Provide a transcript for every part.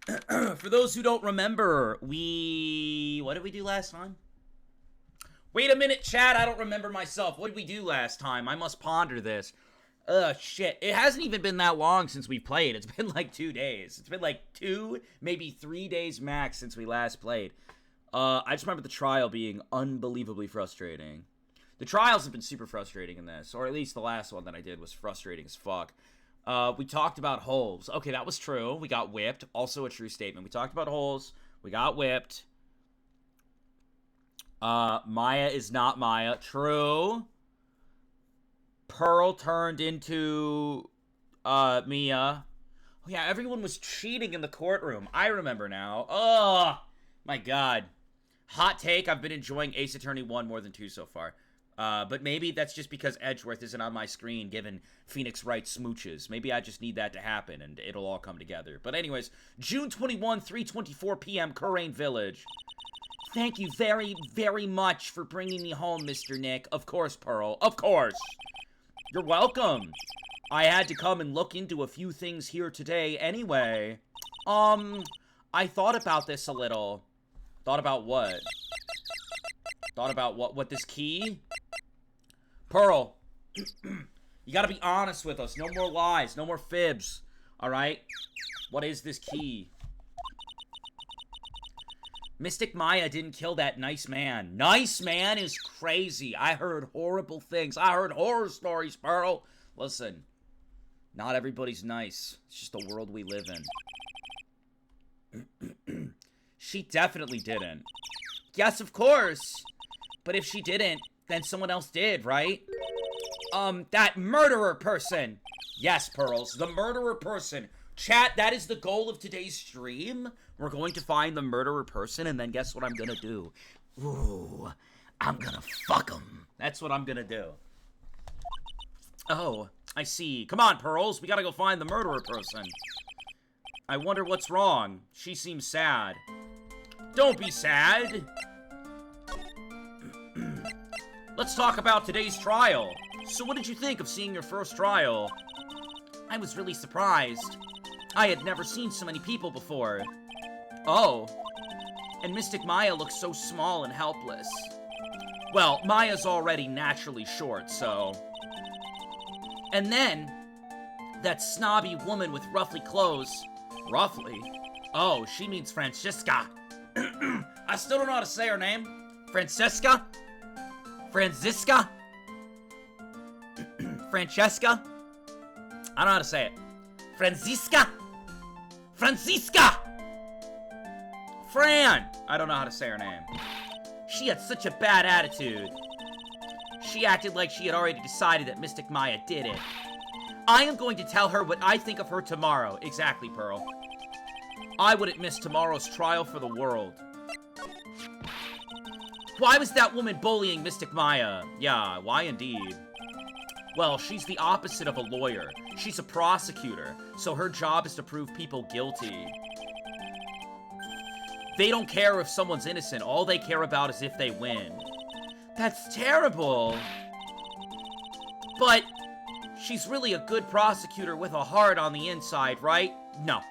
For those who don't remember, what did we do last time? Wait a minute, chat, I don't remember myself. What did we do last time? I must ponder this. Shit. It hasn't even been that long since we played. It's been like 2 days. It's been like 2, maybe 3 days max since we last played. I just remember the trial being unbelievably frustrating. The trials have been super frustrating in this, or at least the last one that I did was frustrating as fuck. We talked about holes. Okay, that was true. We got whipped. Also a true statement. We talked about holes. We got whipped. Maya is not Maya. True. Pearl turned into, Mia. Oh, yeah, everyone was cheating in the courtroom. I remember now. Oh, my God. Hot take, I've been enjoying Ace Attorney 1 more than 2 so far. But maybe that's just because Edgeworth isn't on my screen giving Phoenix Wright smooches. Maybe I just need that to happen, and it'll all come together. But anyways, June 21, 3:24 p.m., Kurain Village. Thank you very, very much for bringing me home, Mr. Nick. Of course, Pearl. Of course. You're welcome. I had to come and look into a few things here today anyway. I thought about this a little. Thought about what? Thought about what, this key? Pearl, you gotta be honest with us. No more lies, no more fibs. Alright? What is this key? Mystic Maya didn't kill that nice man. Nice man is crazy. I heard horrible things. I heard horror stories, Pearl. Listen, not everybody's nice. It's just the world we live in. She definitely didn't. Yes, of course. But if she didn't, then someone else did, right? That murderer person. Yes, Pearls, the murderer person. Chat, that is the goal of today's stream. We're going to find the murderer person, and then guess what I'm gonna do? Ooh, I'm gonna fuck him. That's what I'm gonna do. Oh, I see. Come on, Pearls, we gotta go find the murderer person. I wonder what's wrong. She seems sad. Don't be sad. Let's talk about today's trial. So what did you think of seeing your first trial? I was really surprised. I had never seen so many people before. Oh. And Mystic Maya looks so small and helpless. Well, Maya's already naturally short, so... And then, that snobby woman with ruffly clothes. Ruffly? Oh, she means Francisca. I still don't know how to say her name. Francesca? Francisca? Francesca? I don't know how to say it. Francisca? Francisca! Fran! I don't know how to say her name. She had such a bad attitude. She acted like she had already decided that Mystic Maya did it. I am going to tell her what I think of her tomorrow. Exactly, Pearl. I wouldn't miss tomorrow's trial for the world. Why was that woman bullying Mystic Maya? Yeah, why indeed? Well, she's the opposite of a lawyer. She's a prosecutor, so her job is to prove people guilty. They don't care if someone's innocent. All they care about is if they win. That's terrible. But she's really a good prosecutor with a heart on the inside, right? No.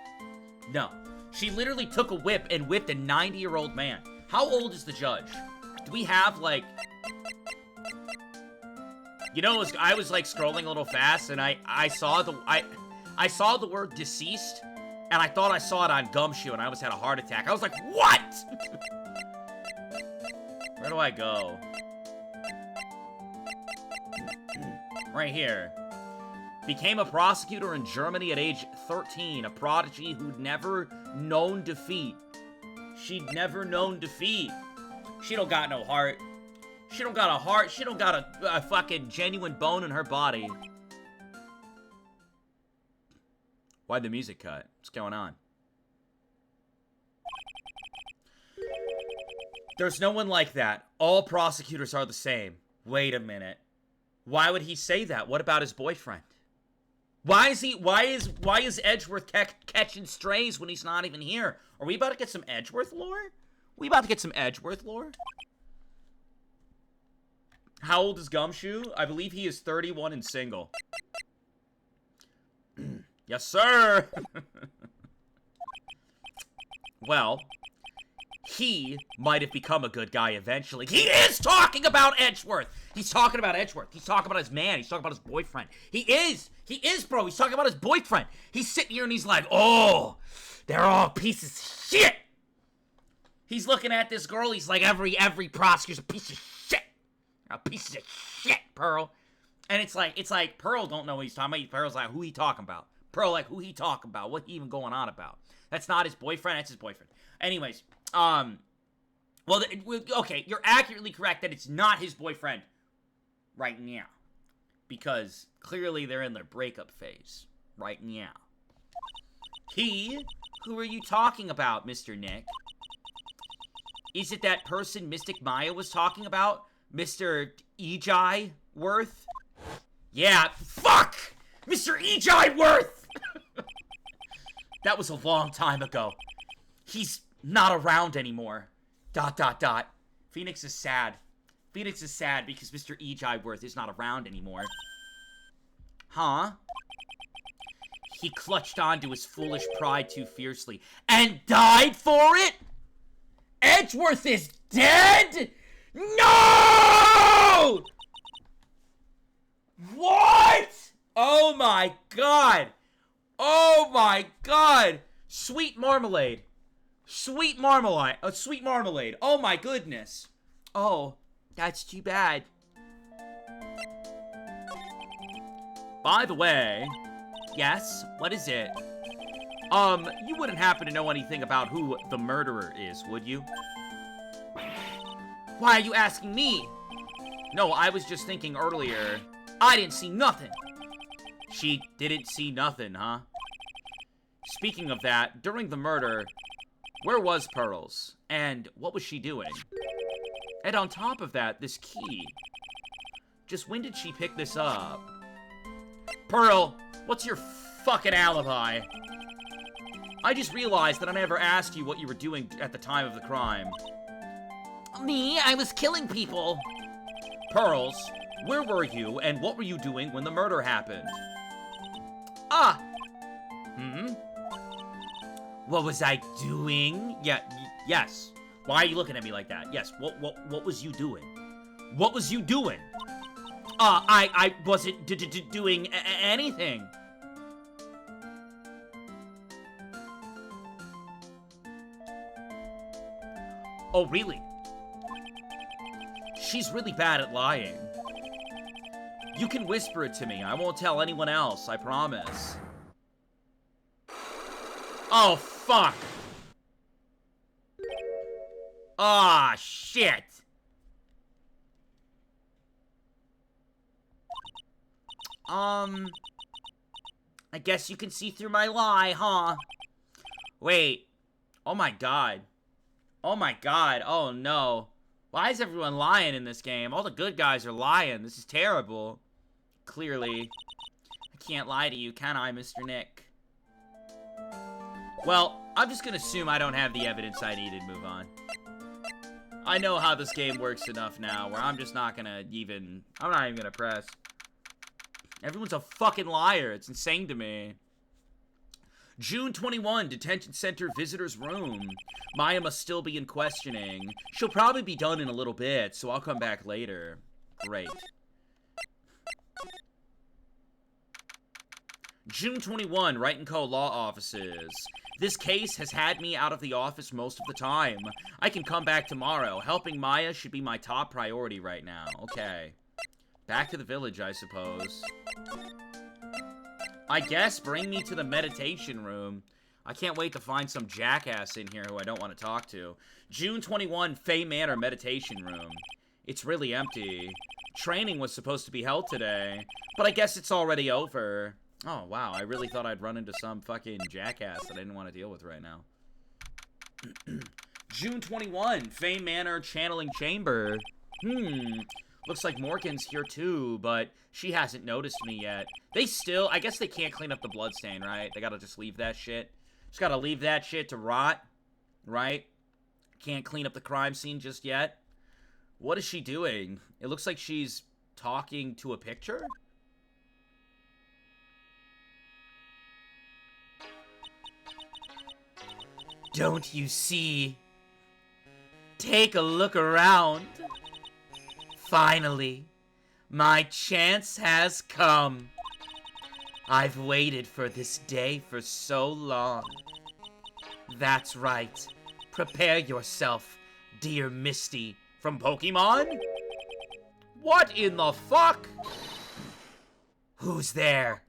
No. She literally took a whip and whipped a 90-year-old man. How old is the judge? Do we have, like... You know, I was like scrolling a little fast, and I saw the word deceased, and I thought I saw it on Gumshoe, and I almost had a heart attack. I was like, what? Where do I go? Right here. Became a prosecutor in Germany at age 13, a prodigy who'd never known defeat. She'd never known defeat. She don't got no heart. She don't got a heart. She don't got a fucking genuine bone in her body. Why'd the music cut? What's going on? There's no one like that. All prosecutors are the same. Wait a minute. Why would he say that? What about his boyfriend? Why is Edgeworth catching strays when he's not even here? Are we about to get some Edgeworth lore? We about to get some Edgeworth lore? How old is Gumshoe? I believe he is 31 and single. Yes, sir! well, he might have become a good guy eventually. He is talking about Edgeworth. He's talking about Edgeworth. He's talking about his man. He's talking about his boyfriend. He is, bro. He's talking about his boyfriend. He's sitting here and he's like, oh, they're all pieces of shit. He's looking at this girl. He's like, every prosecutor's a piece of shit. A piece of shit, Pearl. And it's like Pearl don't know what he's talking about. Pearl's like, who he talking about? Pearl like, who he talking about? What he even going on about? That's not his boyfriend. That's his boyfriend. Anyways, well, okay, you're accurately correct that it's not his boyfriend right now. Because clearly they're in their breakup phase right now. Who are you talking about, Mr. Nick? Is it that person Mystic Maya was talking about? Mr. Ejai Worth? Yeah, fuck! Mr. Ejai Worth! That was a long time ago. He's not around anymore. ... Phoenix is sad. Phoenix is sad because Mr. Ejai Worth is not around anymore. Huh? He clutched onto his foolish pride too fiercely and died for it? Edgeworth is dead? No! What? Oh my god. Oh my god. Sweet marmalade. Sweet marmalade. Sweet marmalade. Oh my goodness. Oh, that's too bad. By the way, yes, what is it? You wouldn't happen to know anything about who the murderer is, would you? Why are you asking me? No, I was just thinking earlier. I didn't see nothing. She didn't see nothing, huh? Speaking of that, during the murder, where was Pearls? And what was she doing? And on top of that, this key. Just when did she pick this up? Pearl, what's your fucking alibi? I just realized that I never asked you what you were doing at the time of the crime. Me? I was killing people. Pearls, where were you and what were you doing when the murder happened? What was I doing? Yes. Why are you looking at me like that? Yes, what was you doing? What was you doing? I wasn't doing anything. Oh, really? She's really bad at lying. You can whisper it to me. I won't tell anyone else, I promise. Oh, fuck. Ah, shit. I guess you can see through my lie, huh? Wait. Oh my god. Oh my god. Oh no. Why is everyone lying in this game? All the good guys are lying. This is terrible. Clearly. I can't lie to you, can I, Mr. Nick? Well, I'm just gonna assume I don't have the evidence I need and move on. I know how this game works enough now where I'm just not gonna even... I'm not even gonna press. Everyone's a fucking liar. It's insane to me. June 21, detention center visitor's room. Maya must still be in questioning. She'll probably be done in a little bit, so I'll come back later. Great. June 21, Wright & Co. Law Offices. This case has had me out of the office most of the time. I can come back tomorrow. Helping Maya should be my top priority right now. Okay. Back to the village, I suppose. I guess bring me to the meditation room. I can't wait to find some jackass in here who I don't want to talk to. June 21, Fay Manor meditation room. It's really empty. Training was supposed to be held today, but I guess it's already over. Oh, wow. I really thought I'd run into some fucking jackass that I didn't want to deal with right now. June 21, Fay Manor channeling chamber. Looks like Morgan's here too, but she hasn't noticed me yet. They still, I guess they can't clean up the bloodstain, right? They gotta just leave that shit. Just gotta leave that shit to rot, right? Can't clean up the crime scene just yet. What is she doing? It looks like she's talking to a picture? Don't you see? Take a look around. Finally, my chance has come. I've waited for this day for so long. That's right. Prepare yourself, dear Misty from Pokemon. What in the fuck? Who's there?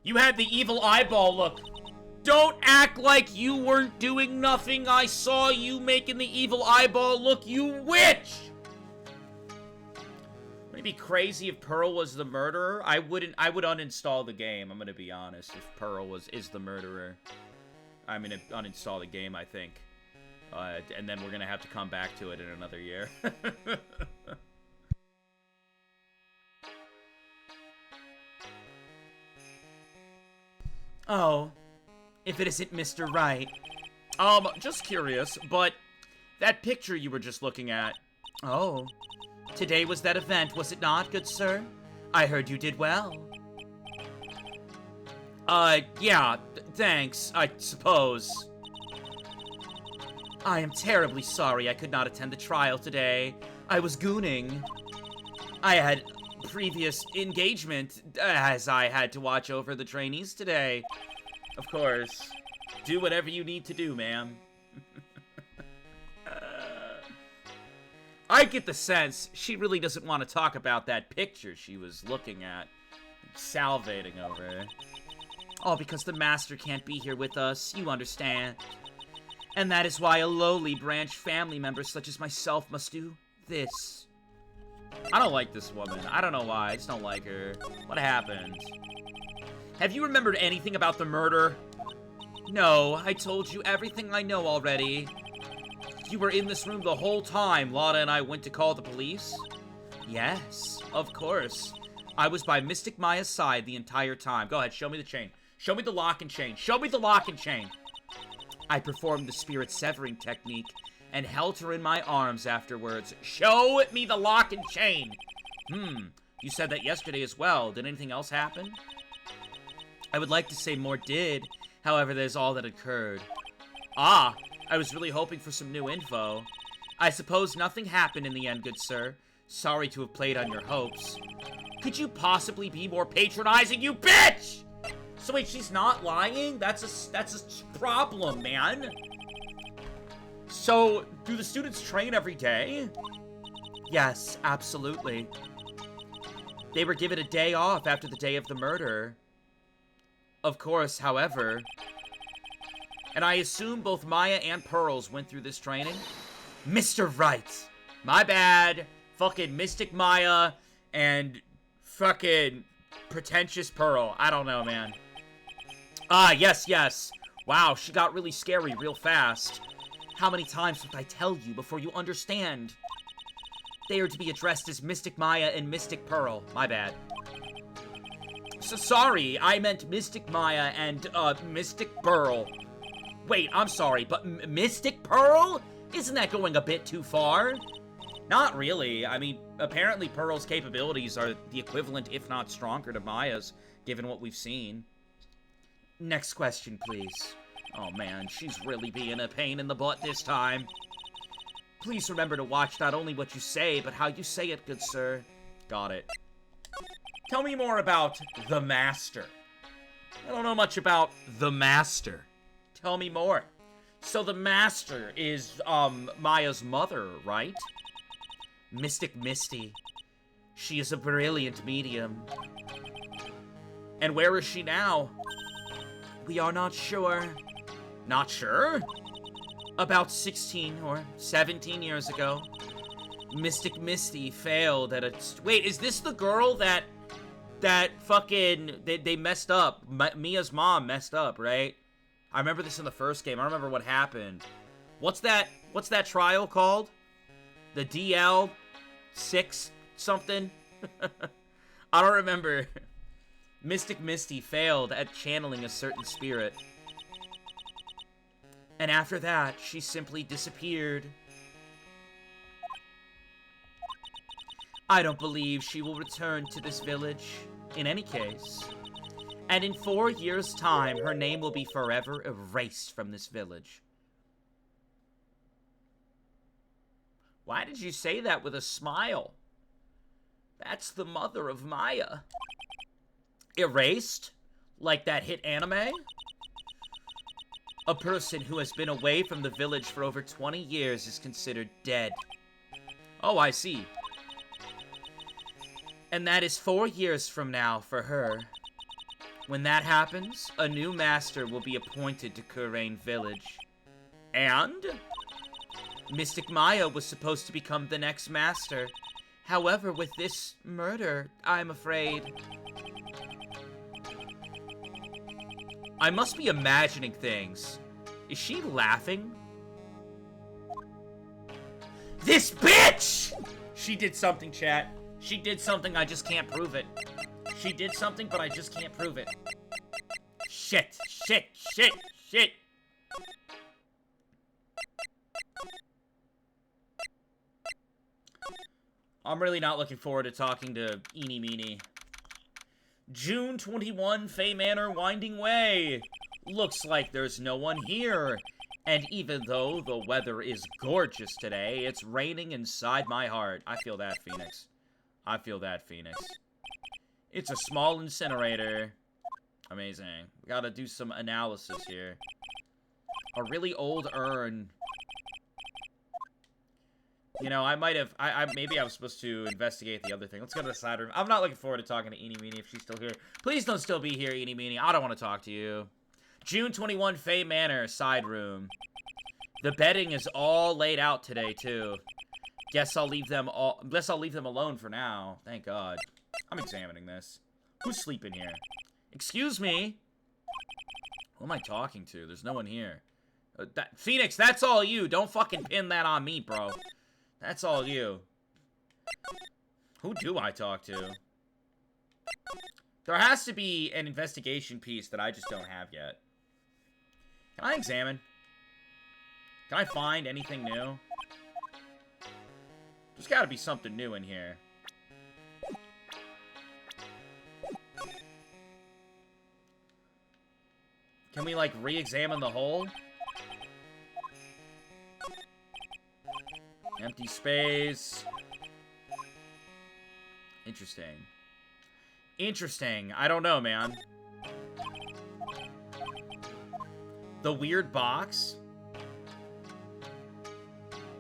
You had the evil eyeball look. Don't act like you weren't doing nothing. I saw you making the evil eyeball look, you witch! Would it be crazy if Pearl was the murderer? I would uninstall the game, I'm gonna be honest, if Pearl is the murderer. I'm gonna uninstall the game, I think. And then we're gonna have to come back to it in another year. Oh, if it isn't Mr. Wright. Just curious, but that picture you were just looking at. Oh, today was that event, was it not, good sir? I heard you did well. Yeah, thanks, I suppose. I am terribly sorry I could not attend the trial today. I was gooning. I had previous engagement, as I had to watch over the trainees today. Of course. Do whatever you need to do, ma'am. I get the sense she really doesn't want to talk about that picture she was looking at, salivating over. All because the master can't be here with us, you understand. And that is why a lowly branch family member such as myself must do this. I don't like this woman. I don't know why. I just don't like her. What happened? Have you remembered anything about the murder? No, I told you everything I know already. You were in this room the whole time Lotta and I went to call the police? Yes, of course. I was by Mystic Maya's side the entire time. Go ahead, show me the chain. Show me the lock and chain. Show me the lock and chain. I performed the spirit severing technique and held her in my arms afterwards. Show me the lock and chain. You said that yesterday as well. Did anything else happen? I would like to say more did. However, there's all that occurred. Ah, I was really hoping for some new info. I suppose nothing happened in the end, good sir. Sorry to have played on your hopes. Could you possibly be more patronizing, you bitch? So wait, she's not lying? That's a problem, man. So, do the students train every day? Yes, absolutely. They were given a day off after the day of the murder. Of course, however... And I assume both Maya and Pearls went through this training? Mr. Wright! My bad. Fucking Mystic Maya and fucking pretentious Pearl. I don't know, man. Ah, yes. Wow, she got really scary real fast. How many times must I tell you before you understand? They are to be addressed as Mystic Maya and Mystic Pearl. My bad. So sorry, I meant Mystic Maya and, Mystic Pearl. Wait, I'm sorry, but Mystic Pearl? Isn't that going a bit too far? Not really. I mean, apparently Pearl's capabilities are the equivalent, if not stronger, to Maya's, given what we've seen. Next question, please. Oh man, she's really being a pain in the butt this time. Please remember to watch not only what you say, but how you say it, good sir. Got it. Tell me more about the Master. I don't know much about the Master. Tell me more. So the Master is, Maya's mother, right? Mystic Misty. She is a brilliant medium. And where is she now? We are not sure. Not sure? About 16 or 17 years ago, Mystic Misty failed at a... Wait, is this the girl that fucking... They messed up? Mia's mom messed up, right? I remember this in the first game. I don't remember what happened. What's that trial called? The DL 6 something? I don't remember. Mystic Misty failed at channeling a certain spirit. And after that, she simply disappeared. I don't believe she will return to this village, in any case. And in 4 years' time, her name will be forever erased from this village. Why did you say that with a smile? That's the mother of Maya. Erased? Like that hit anime? A person who has been away from the village for over 20 years is considered dead. Oh, I see. And that is 4 years from now for her. When that happens, a new master will be appointed to Kurain Village. And? Mystic Maya was supposed to become the next master. However, with this murder, I'm afraid... I must be imagining things. Is she laughing? This bitch! She did something, chat. She did something, I just can't prove it. She did something, but I just can't prove it. Shit, shit, shit, shit. I'm really not looking forward to talking to Eenie Meenie. June 21, Fey Manor, Winding Way. Looks like there's no one here. And even though the weather is gorgeous today, it's raining inside my heart. I feel that, Phoenix. I feel that, Phoenix. It's a small incinerator. Amazing. We gotta do some analysis here. A really old urn. You know, I might have... maybe I was supposed to investigate the other thing. Let's go to the side room. I'm not looking forward to talking to Eenie Meenie if she's still here. Please don't still be here, Eenie Meenie. I don't want to talk to you. June 21, Fey Manor, side room. The bedding is all laid out today, too. Guess I'll leave them alone for now. Thank God. I'm examining this. Who's sleeping here? Excuse me? Who am I talking to? There's no one here. Phoenix, that's all you. Don't fucking pin that on me, bro. That's all you. Who do I talk to? There has to be an investigation piece that I just don't have yet. Can I examine? Can I find anything new? There's gotta be something new in here. Can we, like, re-examine the hole? Empty space. Interesting. Interesting. I don't know, man. The weird box?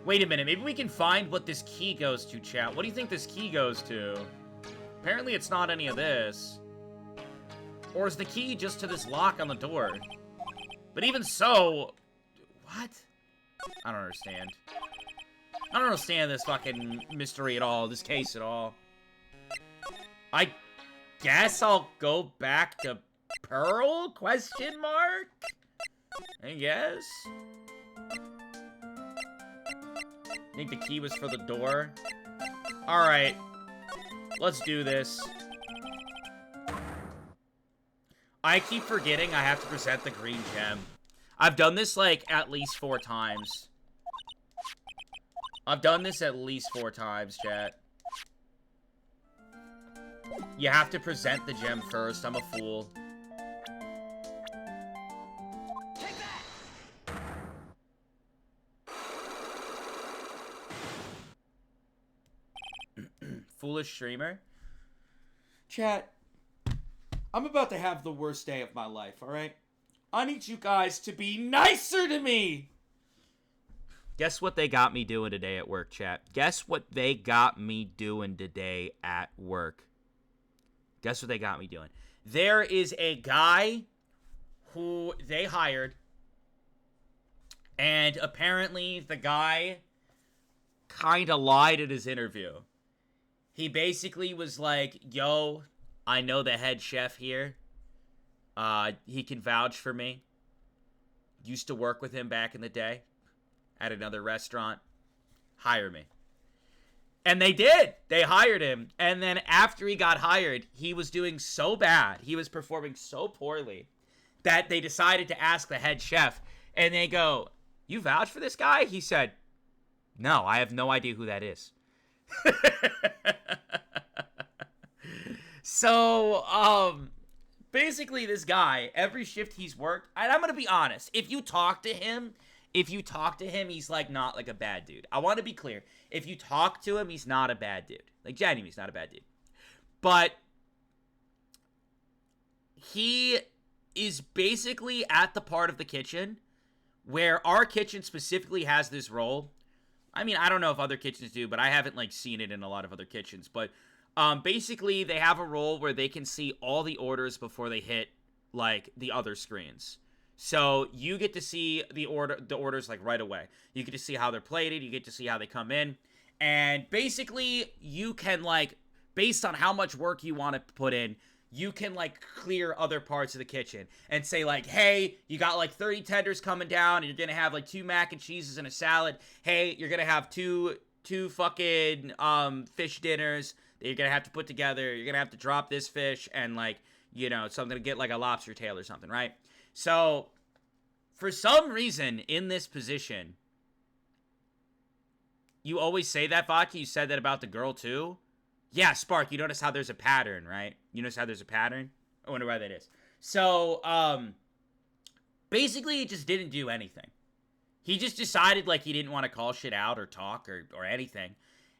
Wait a minute. Maybe we can find what this key goes to, chat. What do you think this key goes to? Apparently it's not any of this. Or is the key just to this lock on the door? But even so... What? I don't understand. I don't understand this fucking mystery at all, this case at all. I guess I'll go back to Pearl? Question mark? I guess. Think the key was for the door? Alright. Let's do this. I keep forgetting I have to present the green gem. I've done this, like, at least 4 times. I've done this at least 4 times, chat. You have to present the gem first. I'm a fool. Take that! Foolish streamer. Chat. I'm about to have the worst day of my life, alright? I need you guys to be nicer to me! Guess what they got me doing today at work, chat? Guess what they got me doing today at work? Guess what they got me doing? There is a guy who they hired, and apparently the guy kind of lied at his interview. He basically was like, yo, I know the head chef here. He can vouch for me. Used to work with him back in the day at another restaurant. Hire me. And they did. They hired him. And then after he got hired, he was doing so bad. He was performing so poorly that they decided to ask the head chef. And they go, you vouch for this guy? He said, no, I have no idea who that is. So, basically, this guy, every shift he's worked, and I'm gonna be honest, if you talk to him, he's like not like a bad dude. I want to be clear. If you talk to him, he's not a bad dude. Like, genuinely, he's not a bad dude. But he is basically at the part of the kitchen where our kitchen specifically has this role. I mean, I don't know if other kitchens do, but I haven't, like, seen it in a lot of other kitchens. But basically, they have a role where they can see all the orders before they hit, like, the other screens. So you get to see the orders like right away. You get to see how they're plated. You get to see how they come in. And basically, you can, like, based on how much work you want to put in, you can, like, clear other parts of the kitchen and say, like, hey, you got, like, 30 tenders coming down, and you're going to have, like, 2 mac and cheeses and a salad. Hey, you're going to have two fucking fish dinners that you're going to have to put together. You're going to have to drop this fish and, like, you know, so I'm going to get, like, a lobster tail or something, right? So, for some reason, in this position, you always say that, Vodka. You said that about the girl, too? Yeah, Spark, you notice how there's a pattern, right? You notice how there's a pattern? I wonder why that is. So, basically, he just didn't do anything. He just decided, like, he didn't want to call shit out or talk or anything.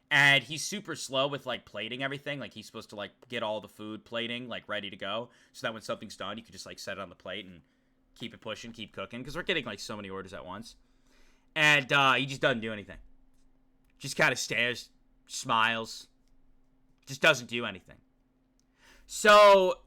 And he's super slow with, like, plating everything. Like, he's supposed to, like, get all the food plating, like, ready to go. So that when something's done, you can just, like, set it on the plate and keep it pushing, keep cooking. Because we're getting, like, so many orders at once. And he just doesn't do anything. Just kind of stares, smiles. Just doesn't do anything. So,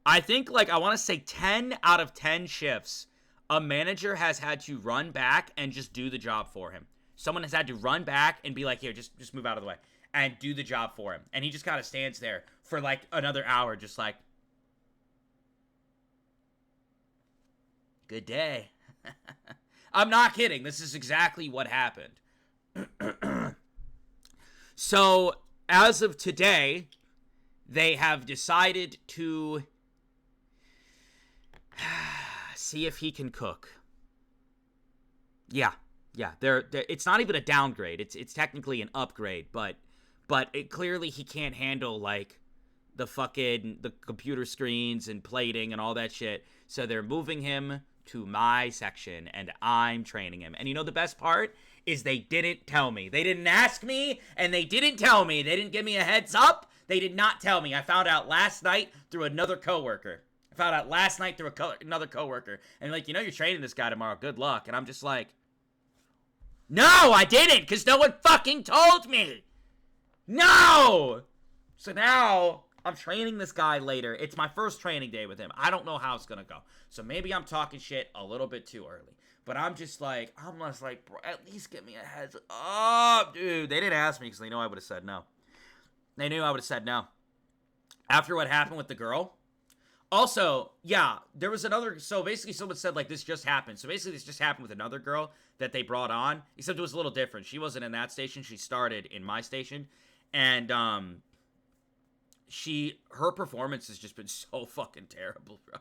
I think, like, I want to say 10 out of 10 shifts, a manager has had to run back and just do the job for him. Someone has had to run back and be like, here, just move out of the way. And do the job for him. And he just kind of stands there for, like, another hour, just like, good day. I'm not kidding. This is exactly what happened. So, as of today, they have decided to see if he can cook. Yeah. It's not even a downgrade. It's technically an upgrade, but clearly he can't handle, like, the computer screens and plating and all that shit. So they're moving him to my section, and I'm training him. And you know the best part is they didn't tell me. They didn't ask me, and they didn't tell me. They didn't give me a heads up. They did not tell me. I found out last night through another coworker. Another coworker. And, like, you know, you're training this guy tomorrow. Good luck. And I'm just like, no, I didn't, because no one fucking told me. No! So now I'm training this guy later. It's my first training day with him. I don't know how it's going to go. So maybe I'm talking shit a little bit too early. But I'm just like, bro, at least give me a heads up, dude. They didn't ask me because they know I would have said no. They knew I would have said no. After what happened with the girl. Also, yeah, there was another, so basically someone said, like, this just happened. So basically this just happened with another girl that they brought on, except it was a little different. She wasn't in that station. She started in my station. And, her performance has just been so fucking terrible, bro.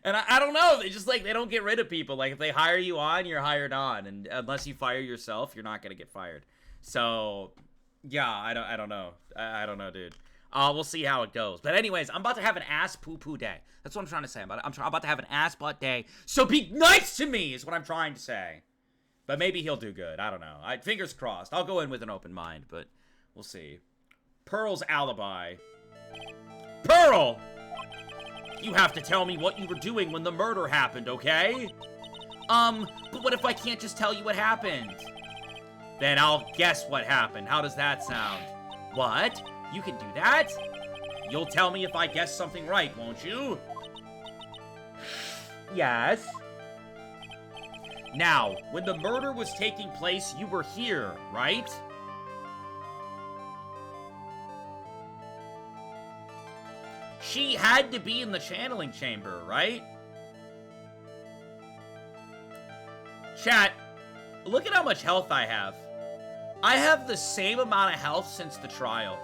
And I don't know, they just, like, they don't get rid of people. Like, if they hire you on, you're hired on. And unless you fire yourself, you're not gonna get fired. So, yeah, I don't know. I don't know, dude. We'll see how it goes. But anyways, I'm about to have an ass poo-poo day. That's what I'm trying to say. I'm about to have an ass butt day. So be nice to me is what I'm trying to say. But maybe he'll do good. I don't know. Fingers crossed. I'll go in with an open mind, but we'll see. Pearl's alibi. Pearl! You have to tell me what you were doing when the murder happened, okay? But what if I can't just tell you what happened? Then I'll guess what happened. How does that sound? What? You can do that? You'll tell me if I guess something right, won't you? Yes. Now, when the murder was taking place, you were here, right? She had to be in the channeling chamber, right? Chat, look at how much health I have. I have the same amount of health since the trial.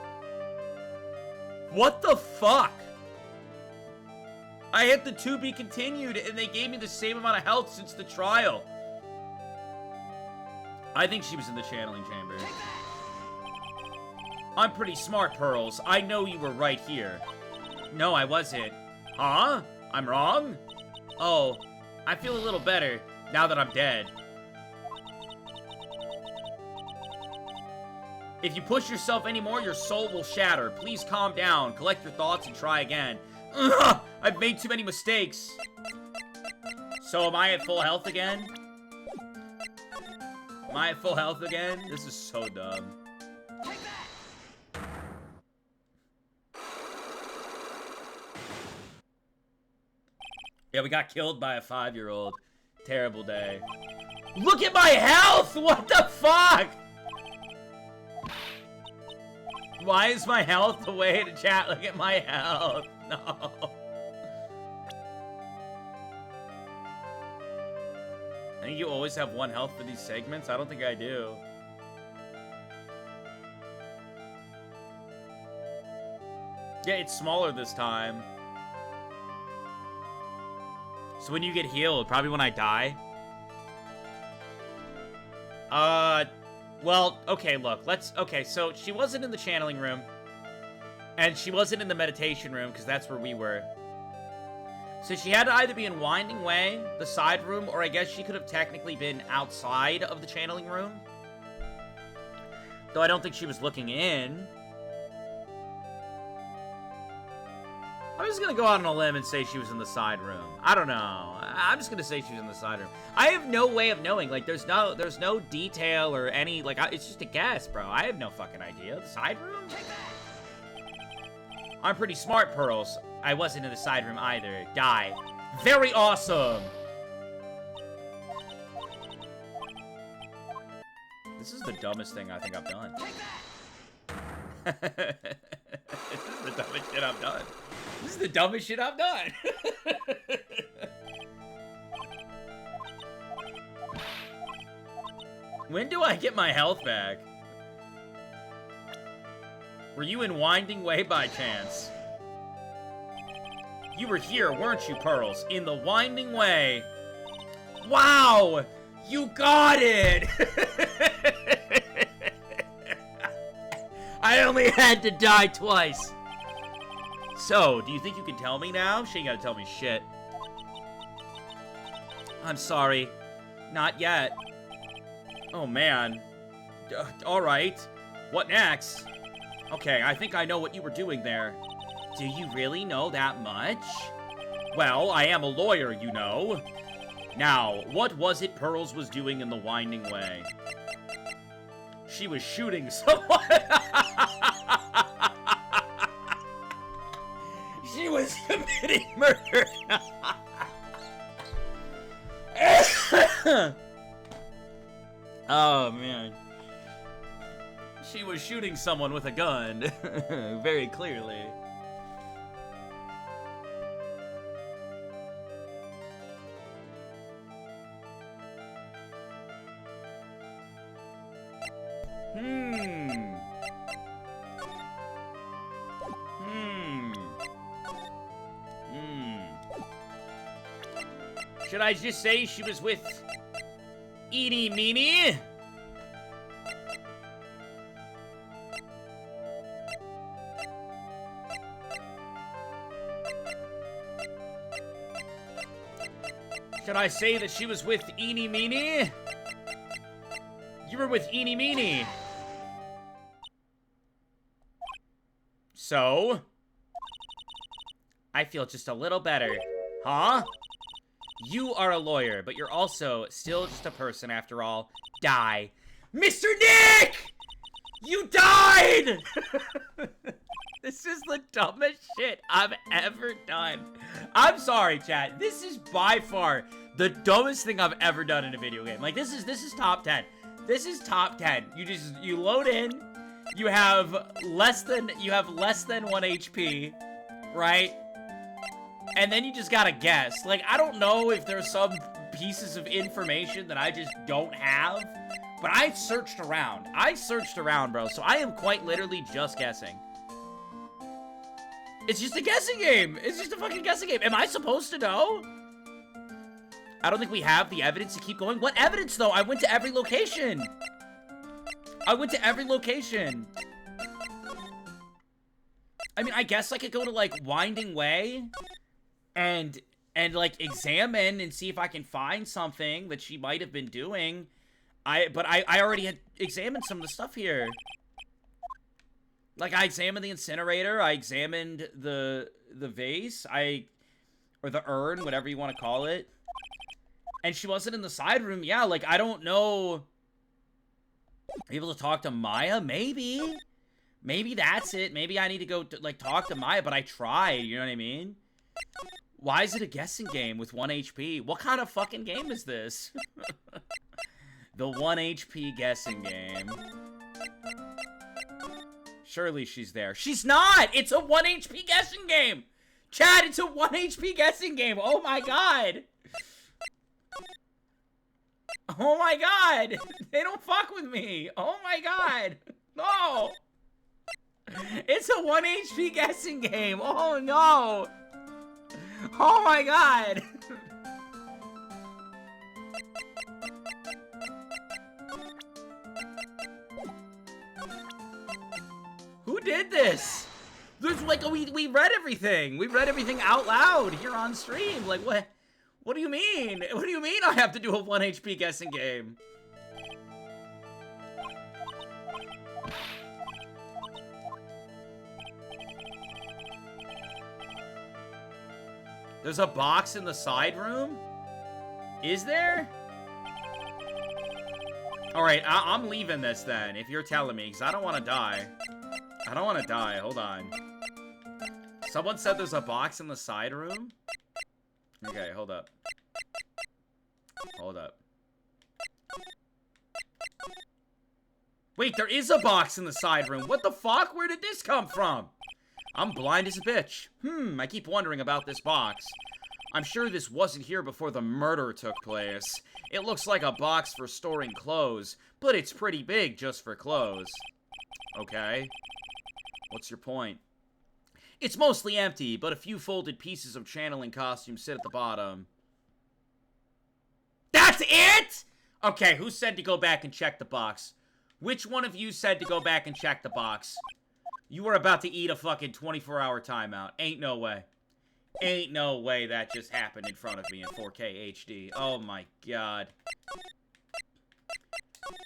What the fuck? I hit the to be continued and they gave me the same amount of health since the trial. I think she was in the channeling chamber. I'm pretty smart, Pearls. I know you were right here. No, I wasn't. Huh? I'm wrong? Oh, I feel a little better now that I'm dead. If you push yourself anymore, your soul will shatter. Please calm down, collect your thoughts, and try again. Ugh, I've made too many mistakes. So am I at full health again? Am I at full health again? This is so dumb. Yeah, we got killed by a 5-year-old. Terrible day. Look at my health! What the fuck? Why is my health the way to chat? Look at my health. No. I think you always have 1 health for these segments. I don't think I do. Yeah, it's smaller this time. So when you get healed, probably when I die. Well, okay, look, okay, so she wasn't in the channeling room, and she wasn't in the meditation room, because that's where we were. So she had to either be in Winding Way, the side room, or I guess she could have technically been outside of the channeling room. Though I don't think she was looking in. I'm just gonna go out on a limb and say she was in the side room. I don't know. I'm just gonna say she was in the side room. I have no way of knowing. Like, there's no detail or any, like, it's just a guess, bro. I have no fucking idea. The side room? I'm pretty smart, Pearls. I wasn't in the side room either. Die. Very awesome! This is the dumbest thing I think I've done. This is the dumbest shit I've done. This is the dumbest shit I've done. When do I get my health back? Were you in Winding Way by chance? You were here, weren't you, Pearls? In the Winding Way. Wow! You got it! I only had to die twice. So, do you think you can tell me now? She ain't gotta tell me shit. I'm sorry. Not yet. Oh, man. Alright. What next? Okay, I think I know what you were doing there. Do you really know that much? Well, I am a lawyer, you know. Now, what was it Pearls was doing in the Winding Way? She was shooting someone. She was committing murder. Oh, man. She was shooting someone with a gun. Very clearly. Should I just say she was with Eenie Meenie? Should I say that she was with Eenie Meenie? You were with Eenie Meenie. So? I feel just a little better. Huh? You are a lawyer, but you're also still just a person after all. Die. Mr. Nick! You died! This is the dumbest shit I've ever done. I'm sorry, chat. This is by far the dumbest thing I've ever done in a video game. Like, this is top 10. This is top 10. You load in, you have less than 1 HP, right? And then you just gotta guess. Like, I don't know if there's some pieces of information that I just don't have, but I searched around. Bro, so I am quite literally just guessing. It's just a guessing game. It's just a fucking guessing game. Am I supposed to know? I don't think we have the evidence to keep going. What evidence, though? I went to every location. I mean, I guess I could go to, like, Winding Way and like, examine and see if I can find something that she might have been doing. But I already had examined some of the stuff here. Like, I examined the incinerator, I examined the vase, or the urn, whatever you want to call it. And she wasn't in the side room. Yeah, like, I don't know. Able to talk to Maya? Maybe. Maybe that's it. Maybe I need to go, like, talk to Maya, but I tried, you know what I mean? Why is it a guessing game with 1 HP? What kind of fucking game is this? The 1 HP guessing game. Surely she's there. She's not! It's a 1 HP guessing game! Chad, it's a 1 HP guessing game! Oh my god! Oh my god! They don't fuck with me! Oh my god! No! It's a 1 HP guessing game! Oh no! Oh my god! Who did this? There's like, we read everything. We read everything out loud here on stream. Like, what? What do you mean? What do you mean I have to do a 1 HP guessing game? There's a box in the side room? Is there? Alright, I'm leaving this then, if you're telling me, because I don't want to die. I don't want to die. Hold on. Someone said there's a box in the side room? Okay, hold up. Hold up. Wait, there is a box in the side room. What the fuck? Where did this come from? I'm blind as a bitch. I keep wondering about this box. I'm sure this wasn't here before the murder took place. It looks like a box for storing clothes, but it's pretty big just for clothes. Okay. What's your point? It's mostly empty, but a few folded pieces of channeling costumes sit at the bottom. That's it?! Okay, who said to go back and check the box? Which one of you said to go back and check the box? You were about to eat a fucking 24-hour timeout. Ain't no way. Ain't no way that just happened in front of me in 4K HD. Oh my god.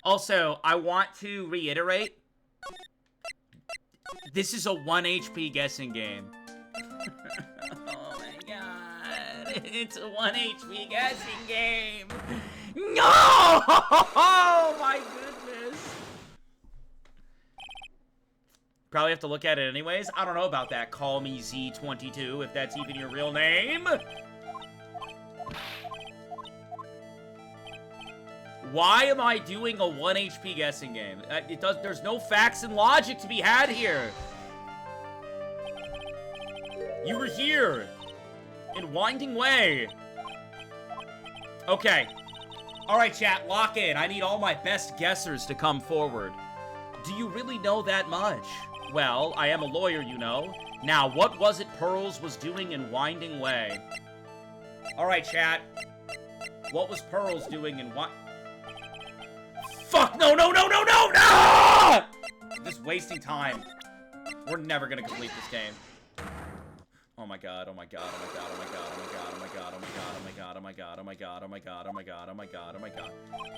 Also, I want to reiterate, this is a 1 HP guessing game. Oh my god. It's a 1 HP guessing game. No! Oh my goodness. Probably have to look at it anyways. I don't know about that. Call me Z22 if that's even your real name. Why am I doing a 1 HP guessing game? There's no facts and logic to be had here. You were here. In Winding Way. Okay. Alright, chat, lock in. I need all my best guessers to come forward. Do you really know that much? Well, I am a lawyer, you know. Now, what was it Pearls was doing in Winding Way? Alright, chat. What was Pearls doing in Fuck! No, no, no, no, no, no! Just wasting time. We're never gonna complete this game. Oh my god, oh my god, oh my god, oh my god, oh my god, oh my god, oh my god, oh my god, oh my god, oh my god, oh my god, oh my god, oh my god.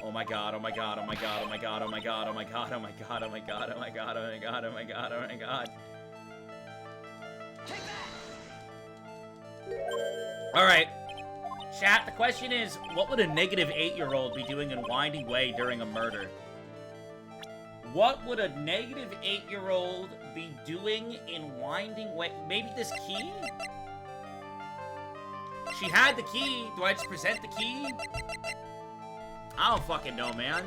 Oh my god, oh my god, oh my god, oh my god, oh my god, oh my god, oh my god, oh my god, oh my god, oh my god, oh my god. Alright. Chat, the question is, what would a negative 8-year-old be doing in Winding Way during a murder? What would a negative 8-year-old be doing in Winding Way? Maybe this key? She had the key. Do I just present the key? I don't fucking know, man.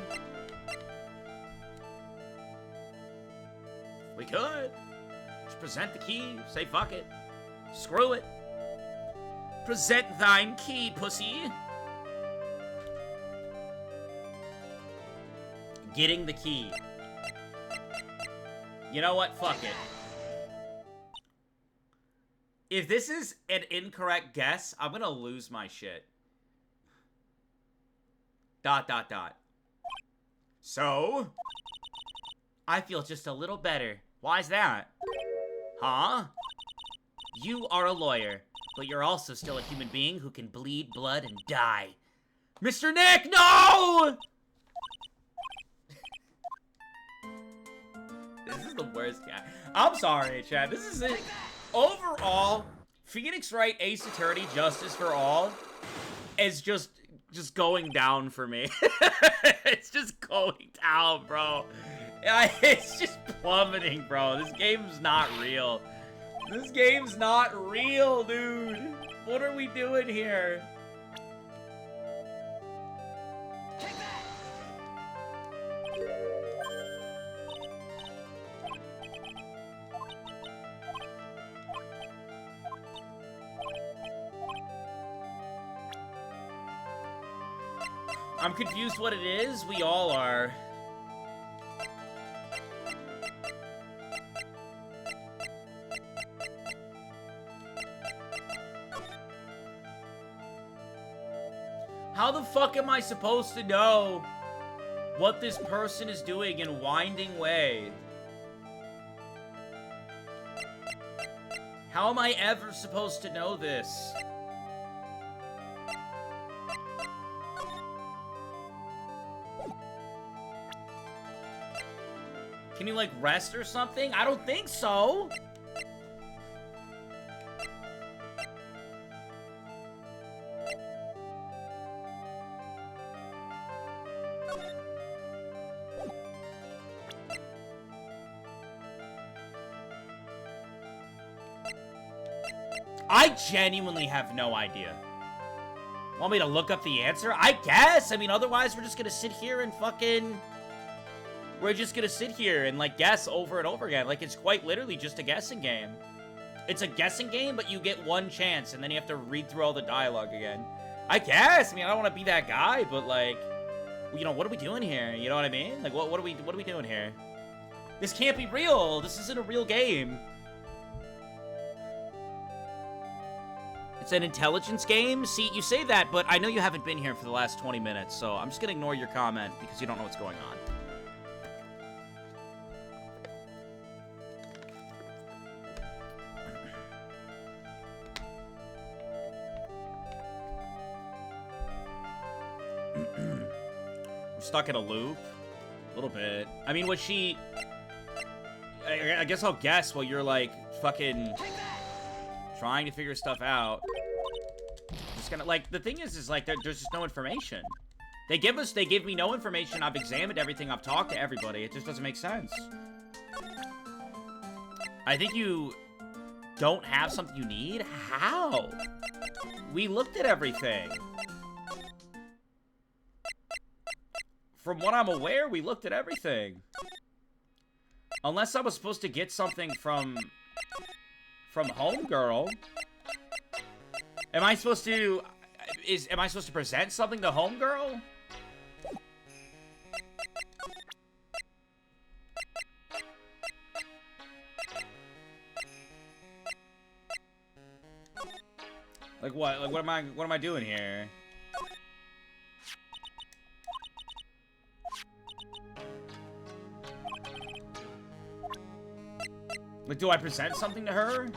We could. Just present the key. Say fuck it. Screw it. Present thine key, pussy. Getting the key. You know what? Fuck it. If this is an incorrect guess, I'm gonna lose my shit. ... So? I feel just a little better. Why's that? Huh? You are a lawyer, but you're also still a human being who can bleed blood and die. Mr. Nick, no! This is the worst guy. I'm sorry, Chad. This is it. Overall, Phoenix Wright, Ace Attorney, Justice for All is just going down for me. It's just going down, bro. It's just plummeting, bro. This game's not real. This game's not real, dude. What are we doing here? I'm confused what it is. We all are. How the fuck am I supposed to know what this person is doing in Winding Way? How am I ever supposed to know this? Can you, like, rest or something? I don't think so. I genuinely have no idea. Want me to look up the answer? I guess. I mean, otherwise we're just gonna sit here and fucking... We're just gonna sit here and, like, guess over and over again. Like, it's quite literally just a guessing game. It's a guessing game, but you get one chance, and then you have to read through all the dialogue again. I guess. I mean, I don't want to be that guy, but, like... You know, what are we doing here? You know what I mean? Like, what are we doing here? This can't be real. This isn't a real game. It's an intelligence game? See, you say that, but I know you haven't been here for the last 20 minutes, so I'm just gonna ignore your comment because you don't know what's going on. We're stuck in a loop? A little bit. I mean, was she... I guess I'll guess while you're, like, fucking... trying to figure stuff out. Just gonna, like, the thing is like, there's just no information. They give me no information. I've examined everything. I've talked to everybody. It just doesn't make sense. I think you don't have something you need? How? We looked at everything. From what I'm aware, we looked at everything. Unless I was supposed to get something from Homegirl. Am I supposed to present something to Homegirl? Like what? Like what am I doing here? Like, do I present something to her?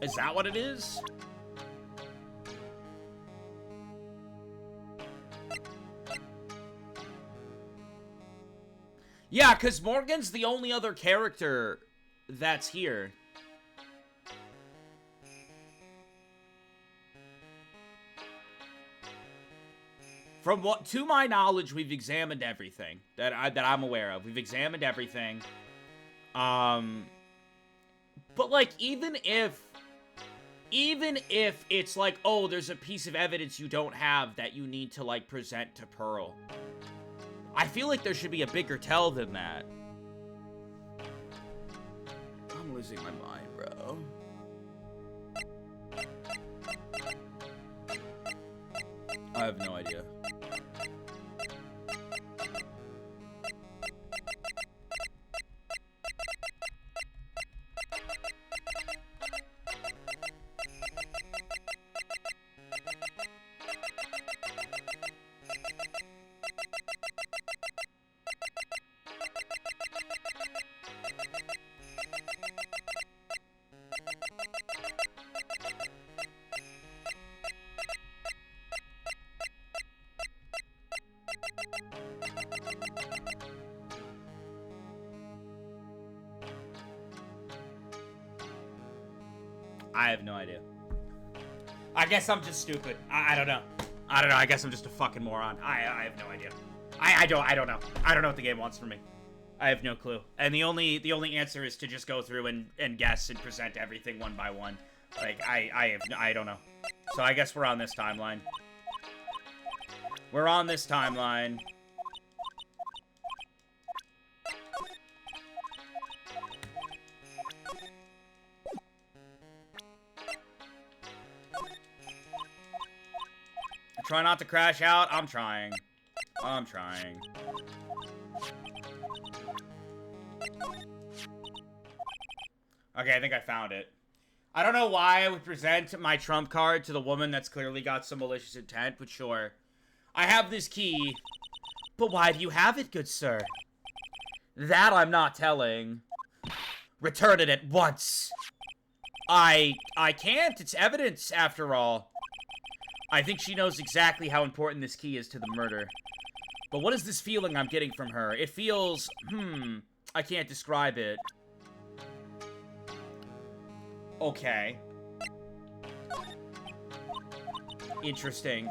Is that what it is? Yeah, because Morgan's the only other character that's here. From what, to my knowledge, we've examined everything that I'm aware of. We've examined everything. But like, even if it's like, oh, there's a piece of evidence you don't have that you need to, like, present to Pearl, I feel like there should be a bigger tell than that. I'm losing my mind, bro. I have no idea. I have no idea. I guess I'm just stupid. I don't know. I don't know. I guess I'm just a fucking moron. I have no idea. I don't know. I don't know what the game wants from me. I have no clue. And the only answer is to just go through and guess and present everything one by one. Like, I don't know. So I guess we're on this timeline. We're on this timeline. Try not to crash out. I'm trying. I'm trying. Okay, I think I found it. I don't know why I would present my trump card to the woman that's clearly got some malicious intent, but sure. I have this key. But why do you have it, good sir? That I'm not telling. Return it at once. I can't. It's evidence, after all. I think she knows exactly how important this key is to the murder. But what is this feeling I'm getting from her? It feels, I can't describe it. Okay. Interesting.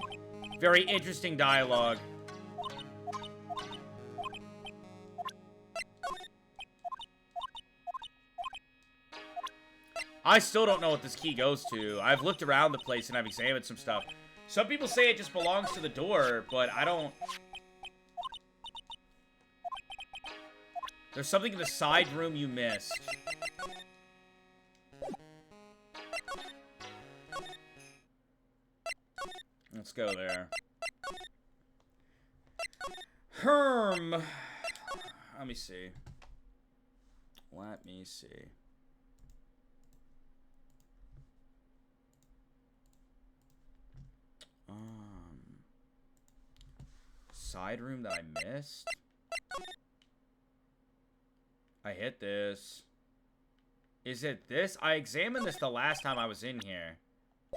Very interesting dialogue. I still don't know what this key goes to. I've looked around the place and I've examined some stuff. Some people say it just belongs to the door, but I don't... There's something in the side room you missed. Let's go there. Let me see. Let me see. Side room that I missed? I hit this. Is it this? I examined this the last time I was in here.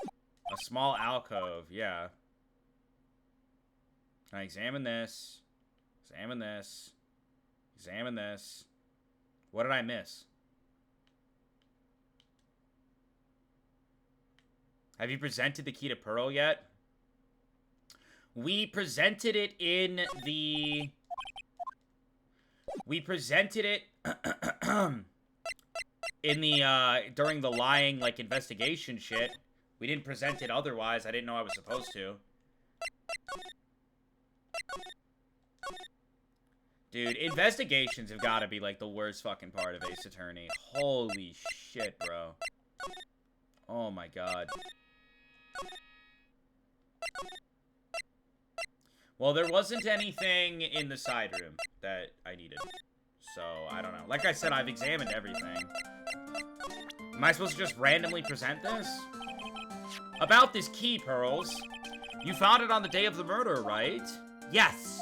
A small alcove, yeah. I examine this. Examine this. Examine this. What did I miss? Have you presented the key to Pearl yet? We presented it in the... We presented it... in the, during the lying, like, investigation shit. We didn't present it otherwise. I didn't know I was supposed to. Dude, investigations have got to be, like, the worst fucking part of Ace Attorney. Holy shit, bro. Oh, my God. Well, there wasn't anything in the side room that I needed. So, I don't know. Like I said, I've examined everything. Am I supposed to just randomly present this? About this key, Pearls. You found it on the day of the murder, right? Yes.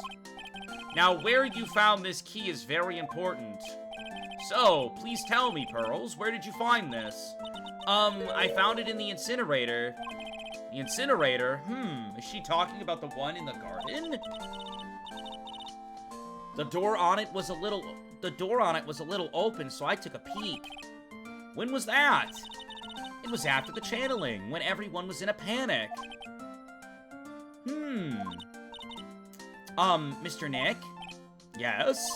Now, where you found this key is very important. So, please tell me, Pearls, where did you find this? I found it in the incinerator. The incinerator? Is she talking about the one in the garden? The door on it was a little open, so I took a peek. When was that? It was after the channeling, when everyone was in a panic. Mr. Nick? Yes?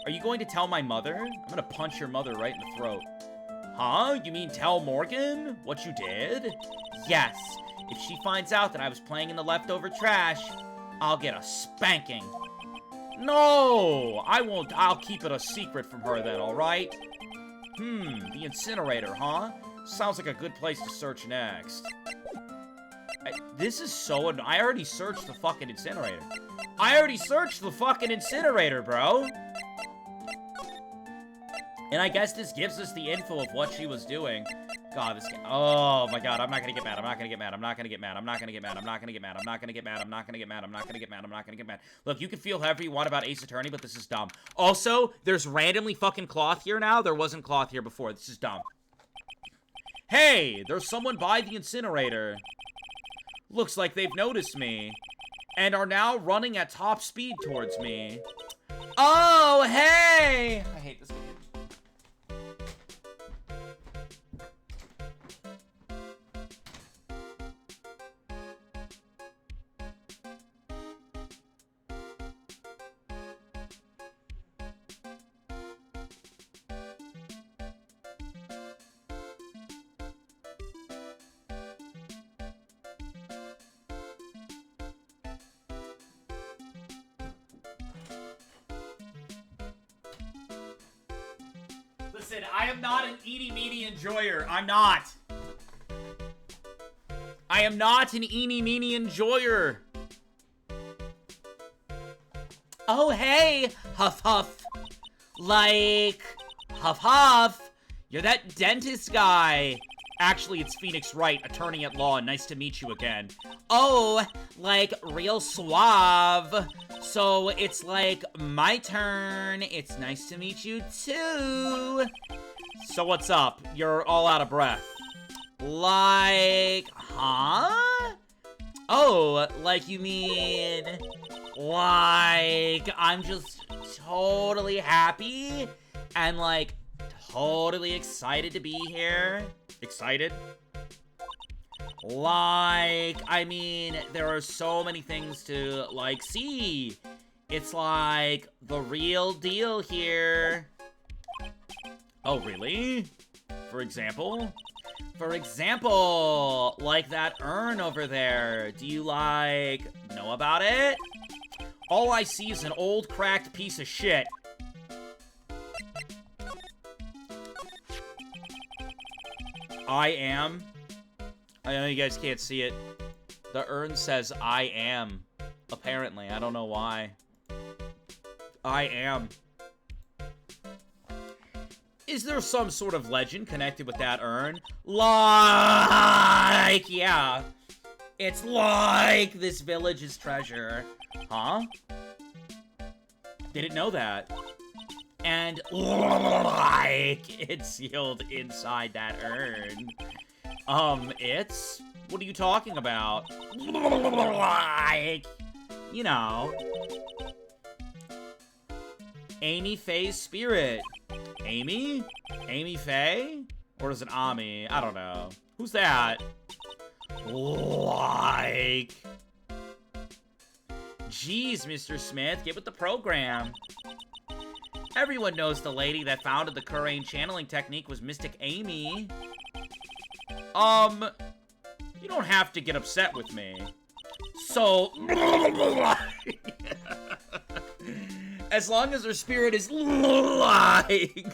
Are you going to tell my mother? I'm gonna punch your mother right in the throat. Huh? You mean tell Morgan what you did? Yes. If she finds out that I was playing in the leftover trash, I'll get a spanking. No! I won't. I'll keep it a secret from her then, alright? The incinerator, huh? Sounds like a good place to search next. This is so annoying. I already searched the fucking incinerator. I already searched the fucking incinerator, bro! And I guess this gives us the info of what she was doing. God, this guy. Oh my God, I'm not gonna get mad. I'm not gonna get mad. I'm not gonna get mad. I'm not gonna get mad. I'm not gonna get mad. I'm not gonna get mad. I'm not gonna get mad. I'm not gonna get mad. I'm not gonna get mad. Look, you can feel however you want about Ace Attorney, but this is dumb. Also, there's randomly fucking cloth here now. There wasn't cloth here before. This is dumb. Hey, there's someone by the incinerator. Looks like they've noticed me. And are now running at top speed towards me. Oh, hey! I hate this game. Listen, I am not an eeny-meeny enjoyer. I'm not. I am not an eeny-meeny enjoyer. Oh, hey, Huff Huff. Like, Huff Huff, you're that dentist guy. Actually, it's Phoenix Wright, attorney at law. Nice to meet you again. Oh, like, real suave. So, it's like, my turn. It's nice to meet you, too. So, what's up? You're all out of breath. Like, huh? Oh, like, you mean... Like, I'm just totally happy and, like, totally excited to be here. Excited? Like, I mean, there are so many things to, like, see. It's like the real deal here. Oh, really? For example? For example, like that urn over there. Do you, like, know about it? All I see is an old, cracked piece of shit. I am. I know you guys can't see it. The urn says I am. Apparently. I don't know why. I am. Is there some sort of legend connected with that urn? Like, yeah. It's like this village's treasure. Huh? Didn't know that. And like it's sealed inside that urn. It's? What are you talking about? Like, you know. Amy Faye's spirit. Amy? Amy Faye? Or is it Ami? I don't know. Who's that? Like... Jeez, Mr. Smith, get with the program. Everyone knows the lady that founded the Kurain channeling technique was Mystic Amy. You don't have to get upset with me. So... as long as her spirit is like...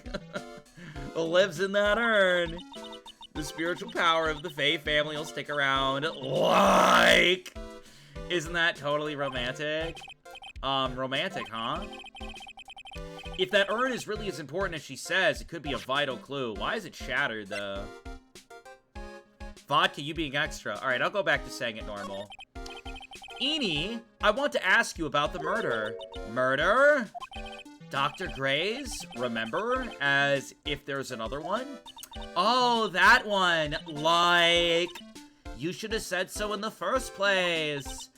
lives in that urn, the spiritual power of the Faye family will stick around. Like... Isn't that totally romantic? Romantic, huh? If that urn is really as important as she says, it could be a vital clue. Why is it shattered, though? Vodka, you being extra. Alright, I'll go back to saying it normal. Eni, I want to ask you about the murder. Murder? Dr. Gray's? Remember? As if there's another one? Oh, that one! Like... You should have said so in the first place.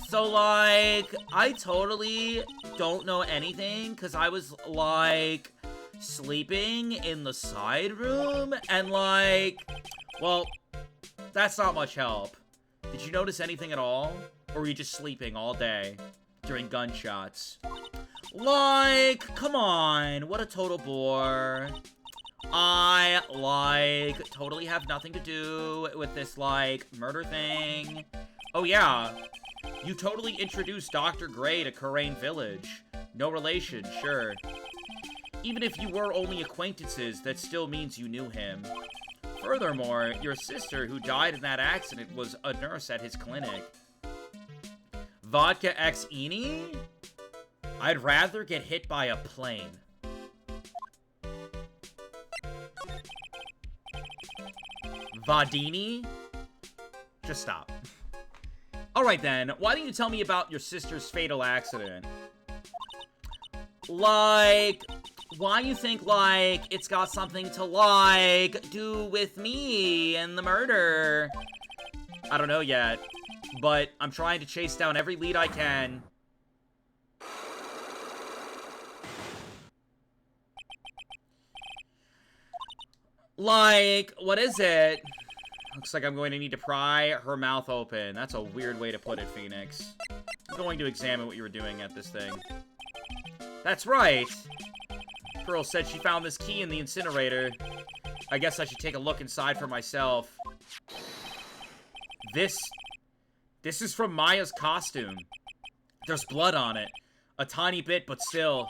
So, like, I totally don't know anything, because I was, like, sleeping in the side room, and, like, well, that's not much help. Did you notice anything at all? Or were you just sleeping all day during gunshots? Like, come on, what a total bore. I, like, totally have nothing to do with this, like, murder thing. Oh, yeah. You totally introduced Dr. Gray to Kurain Village. No relation, sure. Even if you were only acquaintances, that still means you knew him. Furthermore, your sister, who died in that accident, was a nurse at his clinic. Vodka X Eni? I'd rather get hit by a plane. Vadini? Just stop. Alright then, why don't you tell me about your sister's fatal accident? Like, why you think, like, it's got something to, like, do with me and the murder? I don't know yet, but I'm trying to chase down every lead I can. Like, what is it? Looks like I'm going to need to pry her mouth open. That's a weird way to put it, Phoenix. I'm going to examine what you were doing at this thing. That's right! Girl said she found this key in the incinerator. I guess I should take a look inside for myself. This is from Maya's costume. There's blood on it. A tiny bit, but still.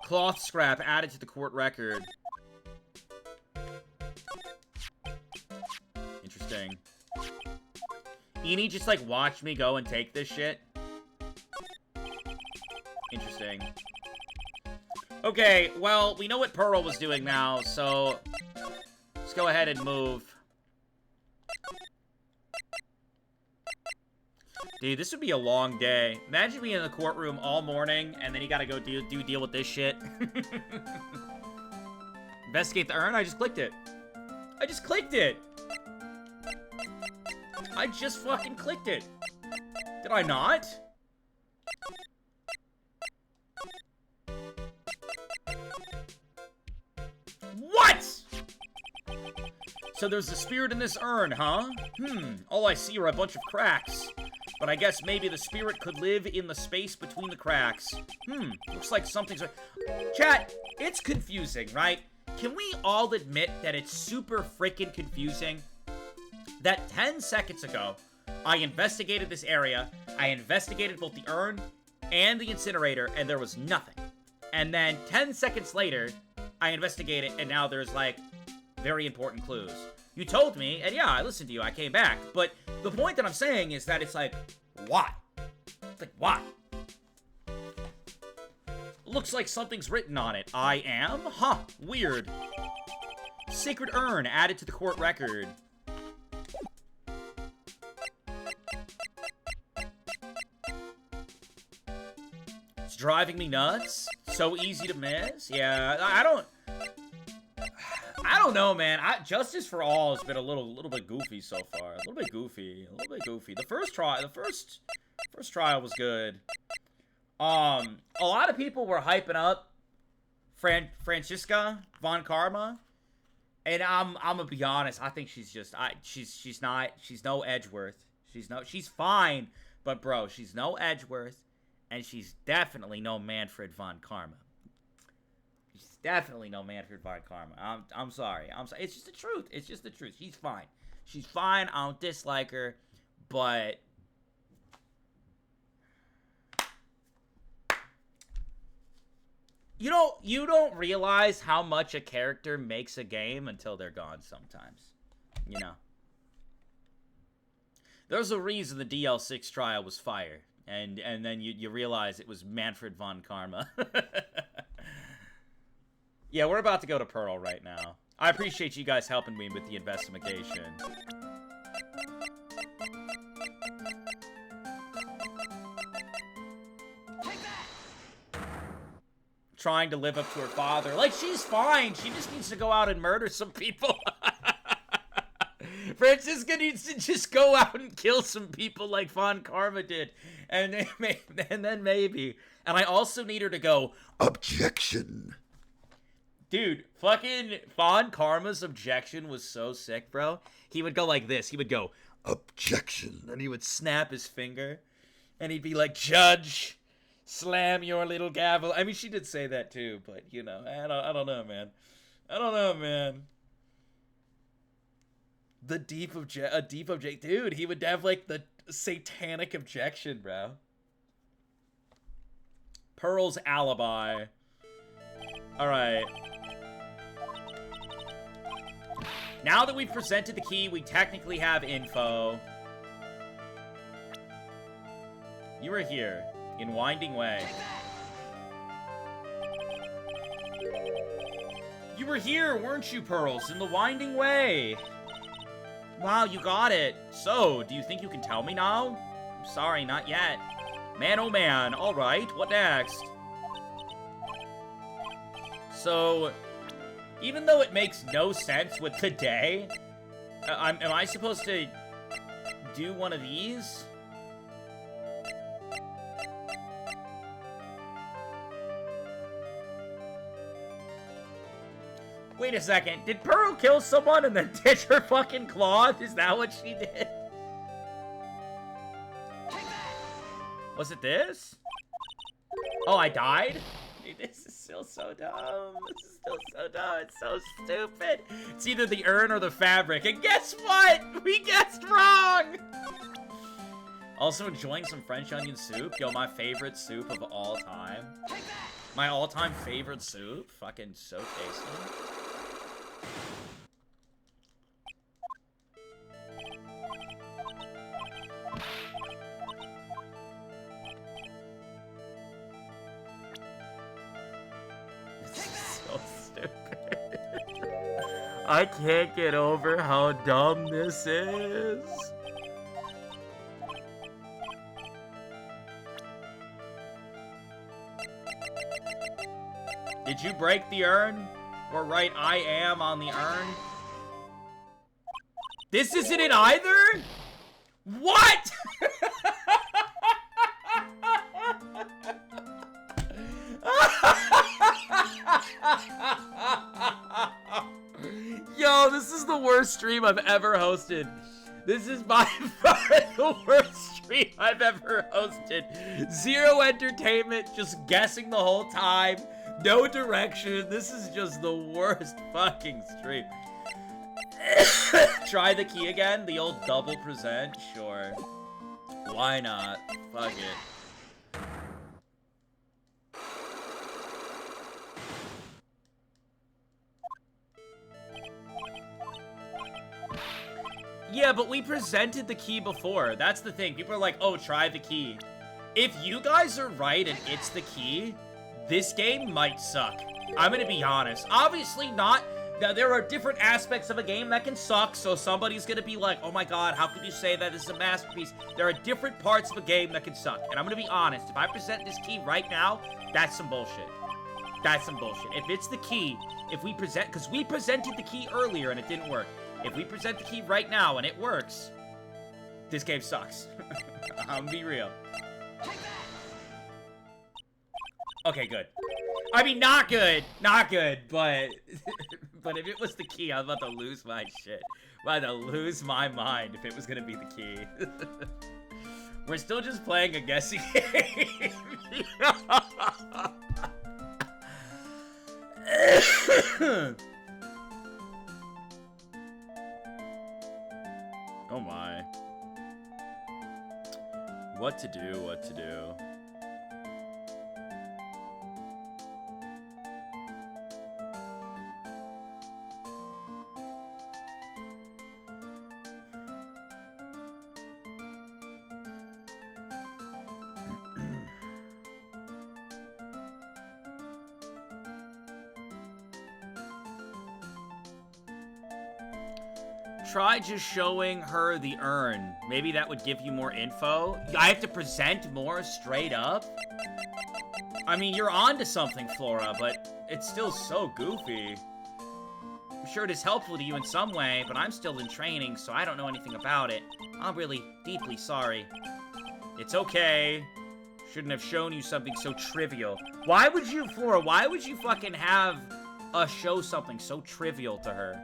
Cloth scrap added to the court record. Eni just, like, watched me go and take this shit. Interesting. Okay, well, we know what Pearl was doing now, so let's go ahead and move. Dude, this would be a long day. Imagine being in the courtroom all morning, and then you gotta go deal with this shit. Investigate the urn? I just clicked it. I just clicked it! I just fucking clicked it. Did I not? What?! So there's a spirit in this urn, huh? All I see are a bunch of cracks. But I guess maybe the spirit could live in the space between the cracks. Looks like something's... Chat, it's confusing, right? Can we all admit that it's super freaking confusing? That 10 seconds ago, I investigated this area, I investigated both the urn and the incinerator, and there was nothing. And then 10 seconds later, I investigated, and now there's, like, very important clues. You told me, and yeah, I listened to you, I came back. But the point that I'm saying is that it's like, why? It's like, why? Looks like something's written on it. I am? Huh, weird. Sacred urn added to the court record. It's driving me nuts. So easy to miss. Yeah, I don't know, man. Justice for All has been a little bit goofy so far. A little bit goofy. The first trial was good. A lot of people were hyping up Franziska von Karma, and I'm gonna be honest. I think she's just she's no Edgeworth. She's fine, but bro, she's no Edgeworth, and she's definitely no Manfred von Karma. Definitely no Manfred von Karma. I'm sorry. It's just the truth. It's just the truth. She's fine. She's fine. I don't dislike her, but you don't realize how much a character makes a game until they're gone sometimes. You know. There's a reason the DL6 trial was fire, and then you realize it was Manfred von Karma. Yeah, we're about to go to Pearl right now. I appreciate you guys helping me with the investigation. Take that! Trying to live up to her father. Like, she's fine. She just needs to go out and murder some people. Franziska needs to just go out and kill some people like Von Karma did. And then maybe. And I also need her to go, objection. Dude, fucking Von Karma's objection was so sick, bro. He would go like this. He would go, objection. And he would snap his finger. And he'd be like, Judge, slam your little gavel. I mean, she did say that too, but, you know, I don't know, man. I don't know, man. A deep objection. Dude, he would have, like, the satanic objection, bro. Pearl's alibi. Alright. Now that we've presented the key, we technically have info. You were here, in Winding Way. You were here, weren't you, Pearls, in the Winding Way? Wow, you got it. So, do you think you can tell me now? I'm sorry, not yet. Man, oh man. Alright, what next? So, even though it makes no sense with today, am I supposed to do one of these? Wait a second, did Pearl kill someone and then ditch her fucking cloth? Is that what she did? Was it this? Oh, I died? Dude, this is still so dumb. This is still so dumb. It's so stupid. It's either the urn or the fabric. And guess what? We guessed wrong! Also enjoying some French onion soup. Yo, my favorite soup of all time. My all-time favorite soup. Fucking so tasty. I can't get over how dumb this is. Did you break the urn? Or write I am on the urn? This isn't it either? What? Yo, this is the worst stream I've ever hosted. This is by far the worst stream I've ever hosted. Zero entertainment, just guessing the whole time. No direction. This is just the worst fucking stream. Try the key again? The old double present? Sure. Why not? Fuck it. Yeah, but we presented the key before. That's the thing. People are like, oh, try the key. If you guys are right and it's the key, this game might suck. I'm gonna be honest. Obviously not. Now, there are different aspects of a game that can suck, so somebody's gonna be like, oh my god, how could you say that this is a masterpiece? There are different parts of a game that can suck. And I'm gonna be honest. If I present this key right now, that's some bullshit. That's some bullshit. If it's the key, if we present... Because we presented the key earlier and it didn't work. If we present the key right now and it works, this game sucks. I'm gonna be real. Okay, good. I mean, not good. Not good, but... but if it was the key, I was about to lose my shit. About to lose my mind if it was gonna be the key. We're still just playing a guessing game. Oh my. What to do, what to do. Try just showing her the urn. Maybe that would give you more info. I have to present more straight up? I mean, you're onto something, Flora, but it's still so goofy. I'm sure it is helpful to you in some way, but I'm still in training, so I don't know anything about it. I'm really deeply sorry. It's okay. Shouldn't have shown you something so trivial. Why would you, Flora, why would you fucking have us show something so trivial to her?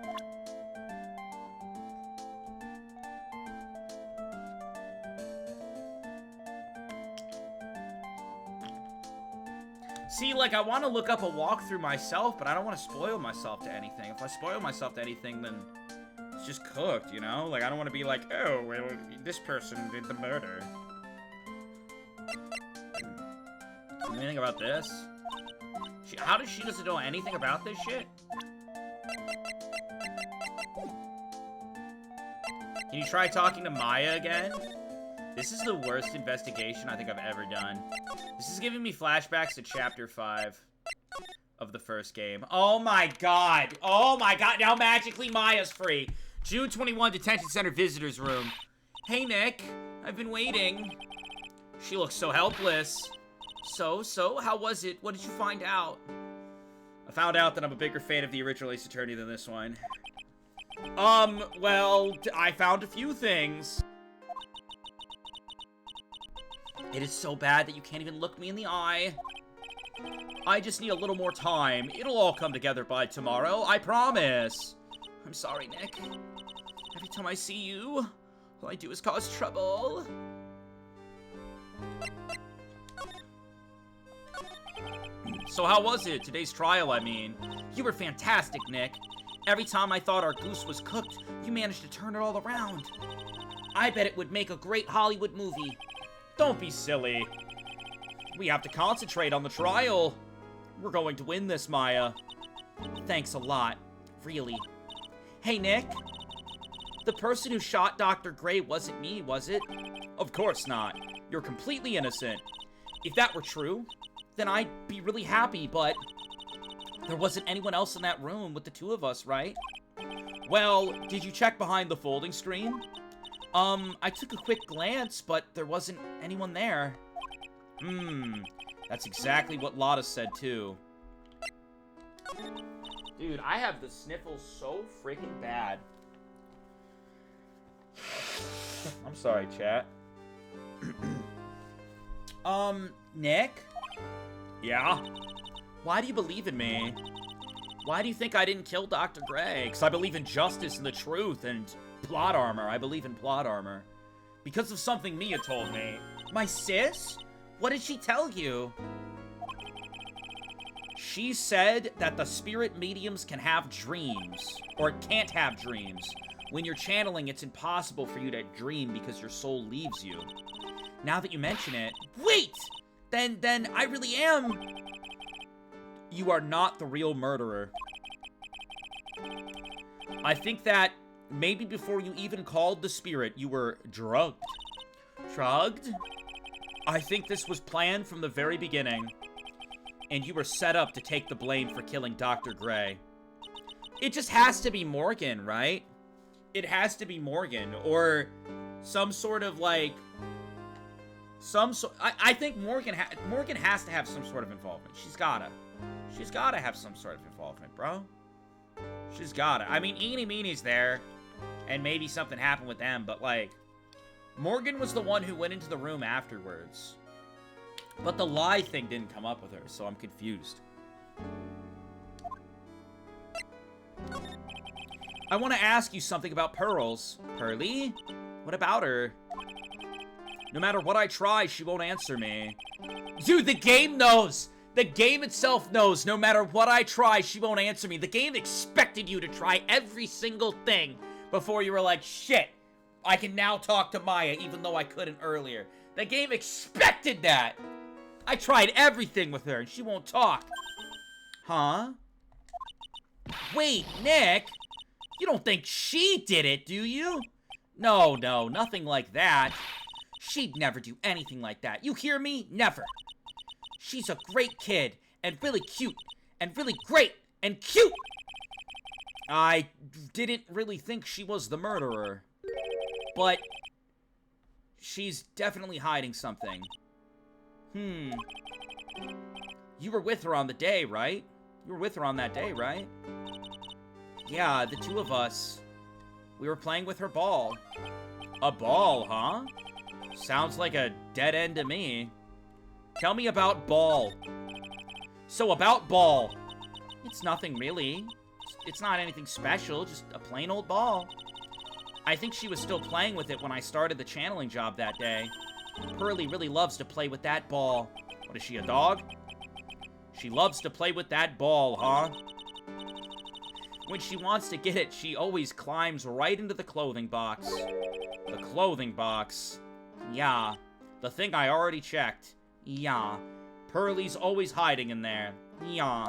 See, like, I want to look up a walkthrough myself, but I don't want to spoil myself to anything. If I spoil myself to anything, then it's just cooked, you know? Like, I don't want to be like, oh, well, this person did the murder. Anything about this? How does she doesn't know anything about this shit? Can you try talking to Maya again? This is the worst investigation I think I've ever done. This is giving me flashbacks to Chapter 5 of the first game. Oh my god. Oh my god. Now magically Maya's free. June 21, Detention Center Visitors Room. Hey, Nick. I've been waiting. She looks so helpless. So, how was it? What did you find out? I found out that I'm a bigger fan of the original Ace Attorney than this one. Well, I found a few things. It is so bad that you can't even look me in the eye. I just need a little more time. It'll all come together by tomorrow, I promise. I'm sorry, Nick. Every time I see you, all I do is cause trouble. So how was it? Today's trial, I mean. You were fantastic, Nick. Every time I thought our goose was cooked, you managed to turn it all around. I bet it would make a great Hollywood movie. Don't be silly. We have to concentrate on the trial. We're going to win this, Maya. Thanks a lot. Really. Hey, Nick. The person who shot Dr. Gray wasn't me, was it? Of course not. You're completely innocent. If that were true, then I'd be really happy, but there wasn't anyone else in that room with the two of us, right? Well, did you check behind the folding screen? I took a quick glance, but there wasn't anyone there. That's exactly what Lotta said, too. Dude, I have the sniffles so freaking bad. I'm sorry, chat. Nick? Yeah? Why do you believe in me? Why do you think I didn't kill Dr. Gray? Because I believe in justice and the truth and plot armor. I believe in plot armor. Because of something Mia told me. My sis? What did she tell you? She said that the spirit mediums can have dreams. Or can't have dreams. When you're channeling, it's impossible for you to dream because your soul leaves you. Now that you mention it... Wait! Then I really am... You are not the real murderer. I think that maybe before you even called the spirit, you were drugged. Drugged? I think this was planned from the very beginning. And you were set up to take the blame for killing Dr. Gray. It just has to be Morgan, right? It has to be Morgan. Or some sort of, like... I think Morgan has to have some sort of involvement. She's gotta have some sort of involvement, bro. She's gotta. I mean, Eenie Meenie's there, and maybe something happened with them, but, like, Morgan was the one who went into the room afterwards. But the lie thing didn't come up with her, so I'm confused. I want to ask you something about Pearls. Pearly? What about her? No matter what I try, she won't answer me. Dude, the game knows! The game itself knows no matter what I try, she won't answer me. The game expected you to try every single thing before you were like, shit, I can now talk to Maya even though I couldn't earlier. The game expected that. I tried everything with her and she won't talk. Huh? Wait, Nick, you don't think she did it, do you? No, nothing like that. She'd never do anything like that. You hear me? Never. She's a great kid, and really cute, and really great, and cute! I didn't really think she was the murderer. But she's definitely hiding something. You were with her on the day, right? You were with her on that day, right? Yeah, the two of us. We were playing with her ball. A ball, huh? Sounds like a dead end to me. Tell me about Ball. So about Ball. It's nothing really. It's not anything special, just a plain old ball. I think she was still playing with it when I started the channeling job that day. Pearly really loves to play with that ball. What is she, a dog? She loves to play with that ball, huh? When she wants to get it, she always climbs right into the clothing box. The clothing box. Yeah. The thing I already checked. Yeah. Pearly's always hiding in there. Yeah.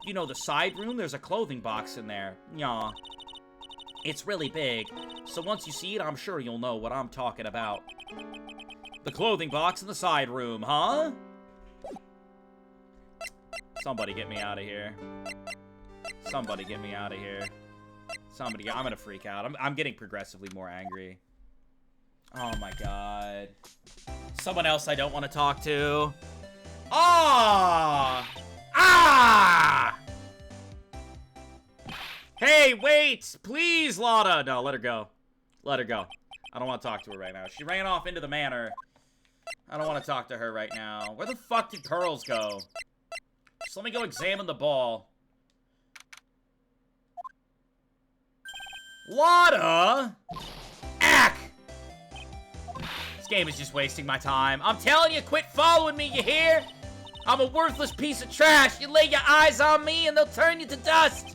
You know the side room? There's a clothing box in there. Yeah. It's really big, so once you see it, I'm sure you'll know what I'm talking about. The clothing box in the side room, huh? Somebody get me out of here. Somebody get me out of here. Somebody, I'm gonna freak out. I'm getting progressively more angry. Oh my god. Someone else I don't want to talk to. Ah! Ah! Hey, wait! Please, Lotta! No, let her go. Let her go. I don't want to talk to her right now. She ran off into the manor. I don't want to talk to her right now. Where the fuck did Pearls go? Just let me go examine the ball. Lotta! Ack! This game is just wasting my time. I'm telling you, quit following me, you hear? I'm a worthless piece of trash. You lay your eyes on me and they'll turn you to dust.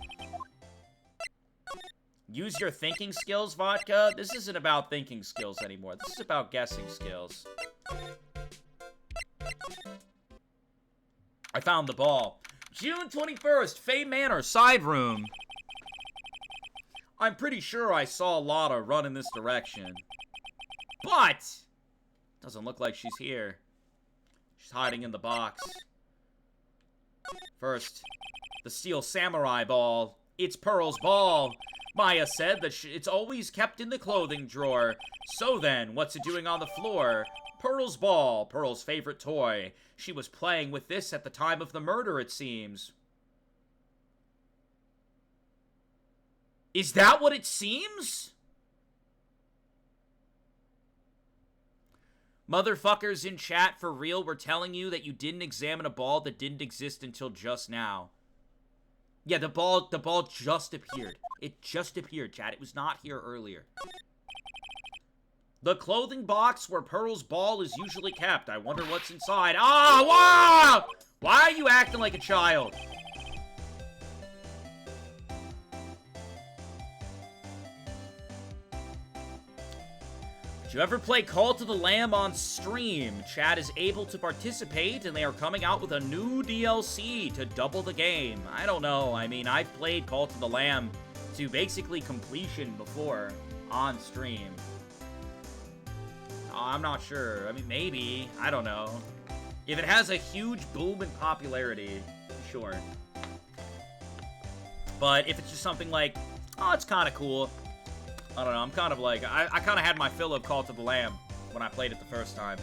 Use your thinking skills, Vodka. This isn't about thinking skills anymore. This is about guessing skills. I found the ball. June 21st, Fay Manor, side room. I'm pretty sure I saw Lotta run in this direction. But doesn't look like she's here. She's hiding in the box. First, the steel samurai ball. It's Pearl's ball. Maya said that it's always kept in the clothing drawer. So then, what's it doing on the floor? Pearl's ball, Pearl's favorite toy. She was playing with this at the time of the murder, it seems. Is that what it seems? Motherfuckers in chat for real were telling you that you didn't examine a ball that didn't exist until just now. Yeah, the ball just appeared. It just appeared, chat. It was not here earlier. The clothing box where Pearl's ball is usually kept. I wonder what's inside. Ah, wow! Why are you acting like a child? Did you ever play Call to the Lamb on stream? Chat is able to participate, and they are coming out with a new DLC to double the game. I don't know. I mean, I've played Call to the Lamb to basically completion before on stream. I'm not sure. I mean, maybe. I don't know. If it has a huge boom in popularity, sure. But if it's just something like, oh, it's kind of cool. I don't know, I'm kind of like, I kind of had my fill of Call to the Lamb when I played it the first time.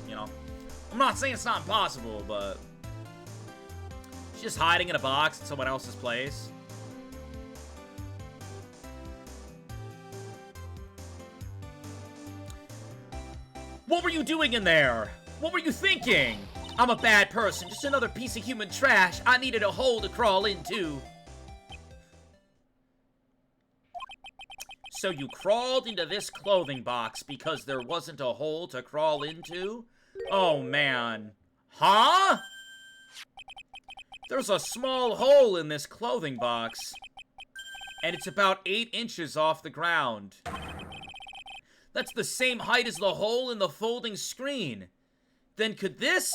You know? I'm not saying it's not impossible, but... It's just hiding in a box in someone else's place. What were you doing in there? What were you thinking? I'm a bad person, just another piece of human trash I needed a hole to crawl into. So you crawled into this clothing box because there wasn't a hole to crawl into? Oh, man. Huh? There's a small hole in this clothing box. And it's about 8 inches off the ground. That's the same height as the hole in the folding screen. Then could this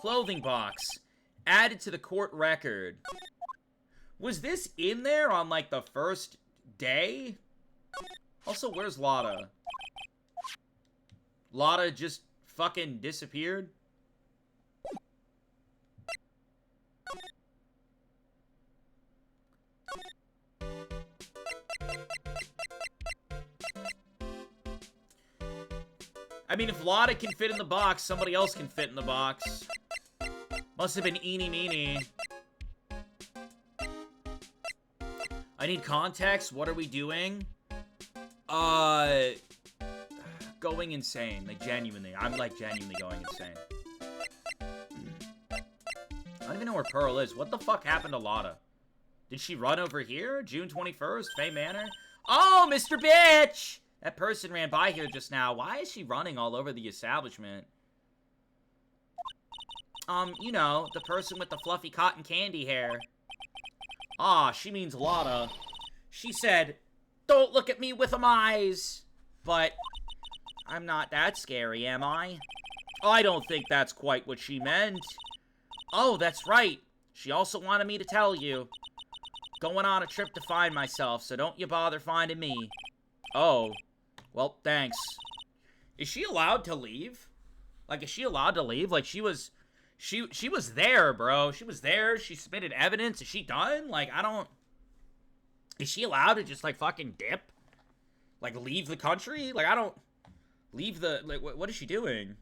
clothing box added to the court record? Was this in there on, like, the first day? Also, where's Lotta? Lotta just fucking disappeared? I mean, if Lotta can fit in the box, somebody else can fit in the box. Must have been eeny meeny. I need context. What are we doing? Going insane. Like, genuinely. I'm, like, genuinely going insane. I don't even know where Pearl is. What the fuck happened to Lotta? Did she run over here? June 21st? Fay Manor? Oh, Mr. Bitch! That person ran by here just now. Why is she running all over the establishment? You know, the person with the fluffy cotton candy hair. Ah, she means Lotta. She said, "Don't look at me with them eyes." But I'm not that scary, am I? I don't think that's quite what she meant. Oh, that's right. She also wanted me to tell you. Going on a trip to find myself, so don't you bother finding me. Oh. Well, thanks. Is she allowed to leave? Like, is she allowed to leave? Like, she was there, bro. She was there. She submitted evidence. Is she done? Like, I don't... Is she allowed to just, like, fucking dip? Like, leave the country? Like, I don't... Leave the... Like, what is she doing?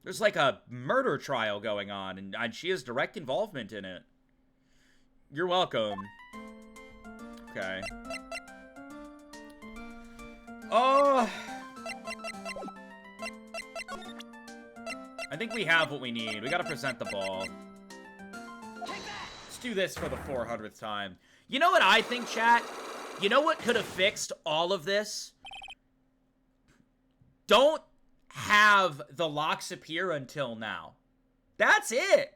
There's, like, a murder trial going on, and she has direct involvement in it. You're welcome. Okay. Oh... I think we have what we need. We gotta present the ball. Let's do this for the 400th time. You know what I think, chat? You know what could have fixed all of this? Don't have the locks appear until now. That's it.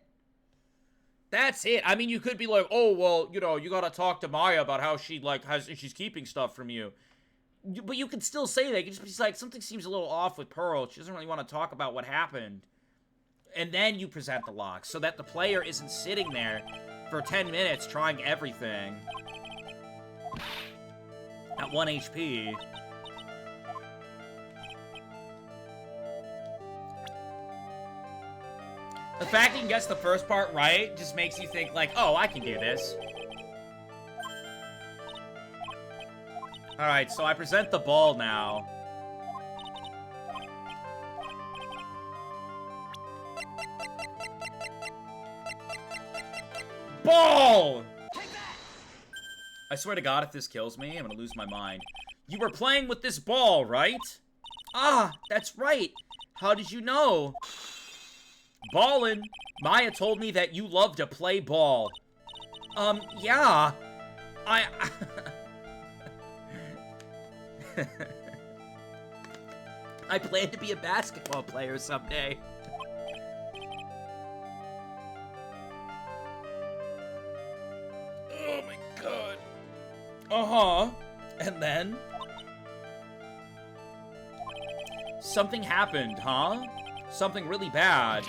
That's it. I mean, you could be like, oh, well, you know, you gotta talk to Maya about how she, like, she's keeping stuff from you. But you can still say that. You can just be like, something seems a little off with Pearl. She doesn't really want to talk about what happened. And then you present the locks so that the player isn't sitting there for 10 minutes trying everything. At 1 HP. The fact that you can guess the first part right just makes you think like, oh, I can do this. Alright, so I present the ball now. Ball! Take that! I swear to God, if this kills me, I'm gonna lose my mind. You were playing with this ball, right? Ah, that's right. How did you know? Ballin'. Maya told me that you love to play ball. Yeah. I plan to be a basketball player someday. Oh my God. Uh-huh. And then? Something happened, huh? Something really bad.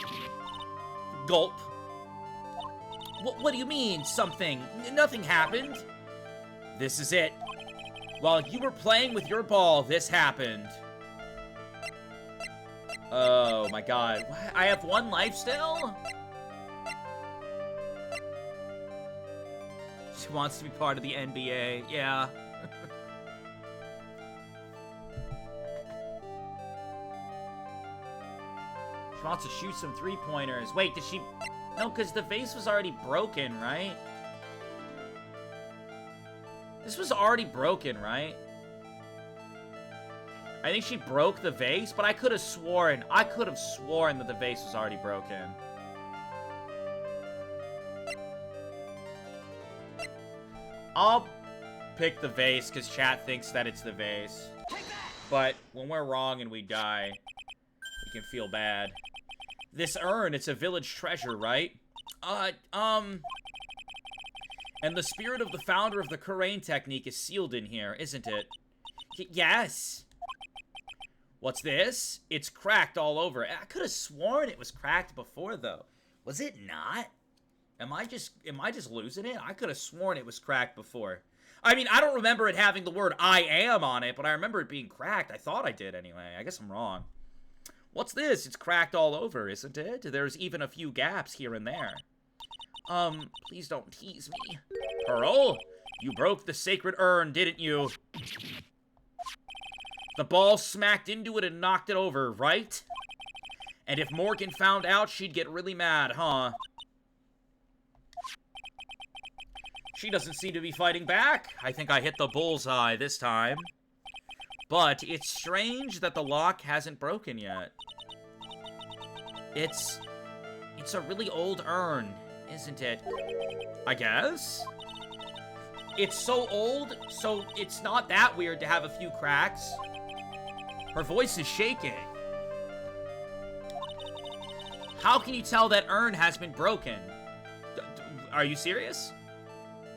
Gulp. What do you mean, something? Nothing happened. This is it. While you were playing with your ball, this happened. Oh my God. What? I have 1 life still? She wants to be part of the NBA. Yeah. She wants to shoot some 3-pointers. Wait, did she... No, because the vase was already broken, right? This was already broken, right? I think she broke the vase, but I could have sworn that the vase was already broken. I'll pick the vase because chat thinks that it's the vase. But when we're wrong and we die, we can feel bad. This urn, it's a village treasure, right? And the spirit of the founder of the Kurain technique is sealed in here, isn't it? Yes. What's this? It's cracked all over. I could have sworn it was cracked before, though. Was it not? Am I just losing it? I could have sworn it was cracked before. I mean, I don't remember it having the word I am on it, but I remember it being cracked. I thought I did anyway. I guess I'm wrong. What's this? It's cracked all over, isn't it? There's even a few gaps here and there. Please don't tease me. Pearl, you broke the sacred urn, didn't you? The ball smacked into it and knocked it over, right? And if Morgan found out, she'd get really mad, huh? She doesn't seem to be fighting back. I think I hit the bullseye this time. But it's strange that the lock hasn't broken yet. It's a really old urn, isn't it? I guess? It's so old, so it's not that weird to have a few cracks. Her voice is shaking. How can you tell that urn has been broken? Are you serious?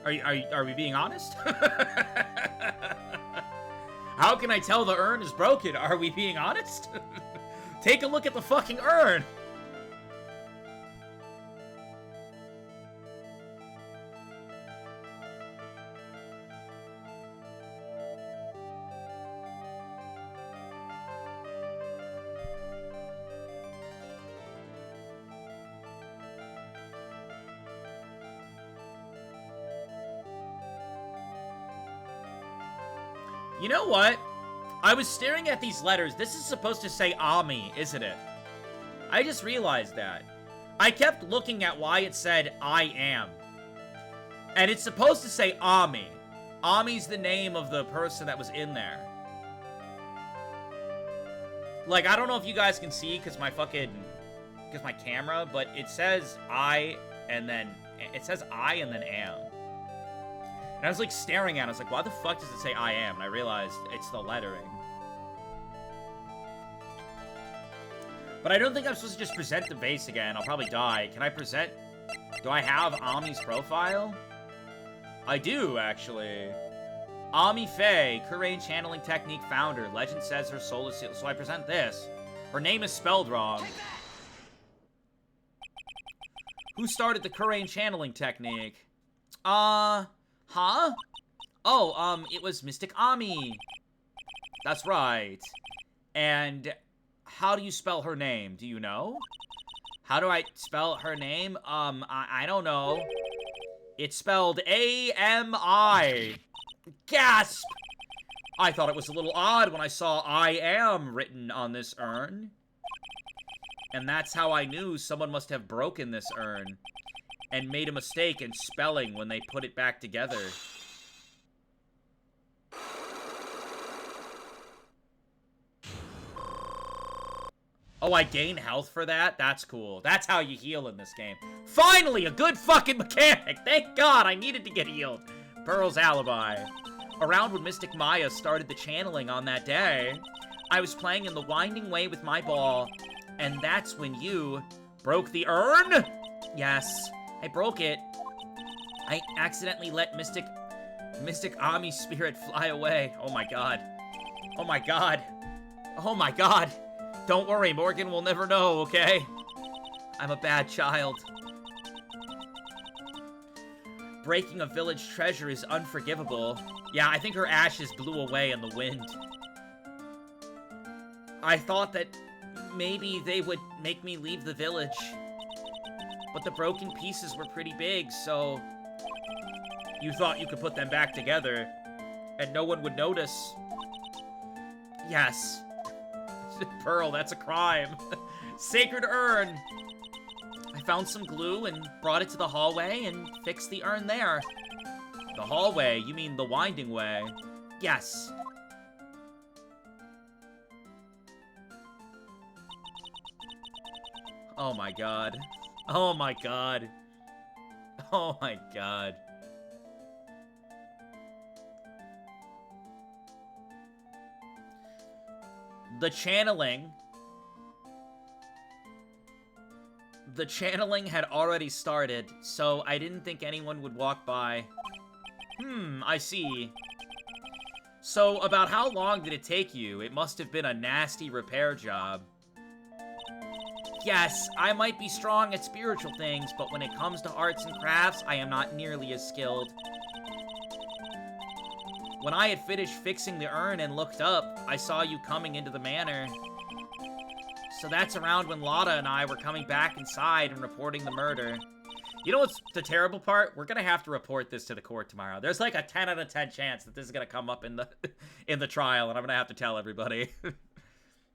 Are we being honest? How can I tell the urn is broken? Are we being honest? Take a look at the fucking urn. You know what? I was staring at these letters. This is supposed to say Ami, isn't it? I just realized that. I kept looking at why it said I am. And it's supposed to say Ami. Ami's the name of the person that was in there. Like, I don't know if you guys can see because my camera, but it says I and then am. And I was like staring at it. I was like, why the fuck does it say I am? And I realized it's the lettering. But I don't think I'm supposed to just present the base again. I'll probably die. Can I present... Do I have Ami's profile? I do, actually. Ami Faye, Kurain channeling technique founder. Legend says her soul is sealed. So I present this. Her name is spelled wrong. Who started the Kurain channeling technique? Huh? Oh, it was Mystic Ami. That's right. And how do you spell her name? Do you know? How do I spell her name? I don't know. It's spelled A-M-I. Gasp! I thought it was a little odd when I saw I am written on this urn. And that's how I knew someone must have broken this urn and made a mistake in spelling when they put it back together. Oh, I gain health for that? That's cool. That's how you heal in this game. Finally, a good fucking mechanic! Thank God, I needed to get healed. Pearl's alibi. Around when Mystic Maya started the channeling on that day, I was playing in the winding way with my ball, and that's when you broke the urn? Yes, I broke it. I accidentally let Mystic Ami's spirit fly away. Oh my god. Oh my god. Oh my god. Don't worry, Morgan will never know, okay? I'm a bad child. Breaking a village treasure is unforgivable. Yeah, I think her ashes blew away in the wind. I thought that maybe they would make me leave the village. But the broken pieces were pretty big, so... You thought you could put them back together, and no one would notice. Yes. Pearl, that's a crime. Sacred urn. I found some glue and brought it to the hallway and fixed the urn there. The hallway? You mean the winding way? Yes. Oh my god. Oh my god. Oh my god. The channeling had already started, so I didn't think anyone would walk by. I see. So, about how long did it take you? It must have been a nasty repair job. Yes, I might be strong at spiritual things, but when it comes to arts and crafts, I am not nearly as skilled. When I had finished fixing the urn and looked up, I saw you coming into the manor. So that's around when Lotta and I were coming back inside and reporting the murder. You know what's the terrible part? We're gonna have to report this to the court tomorrow. There's like a 10 out of 10 chance that this is gonna come up in the trial, and I'm gonna have to tell everybody.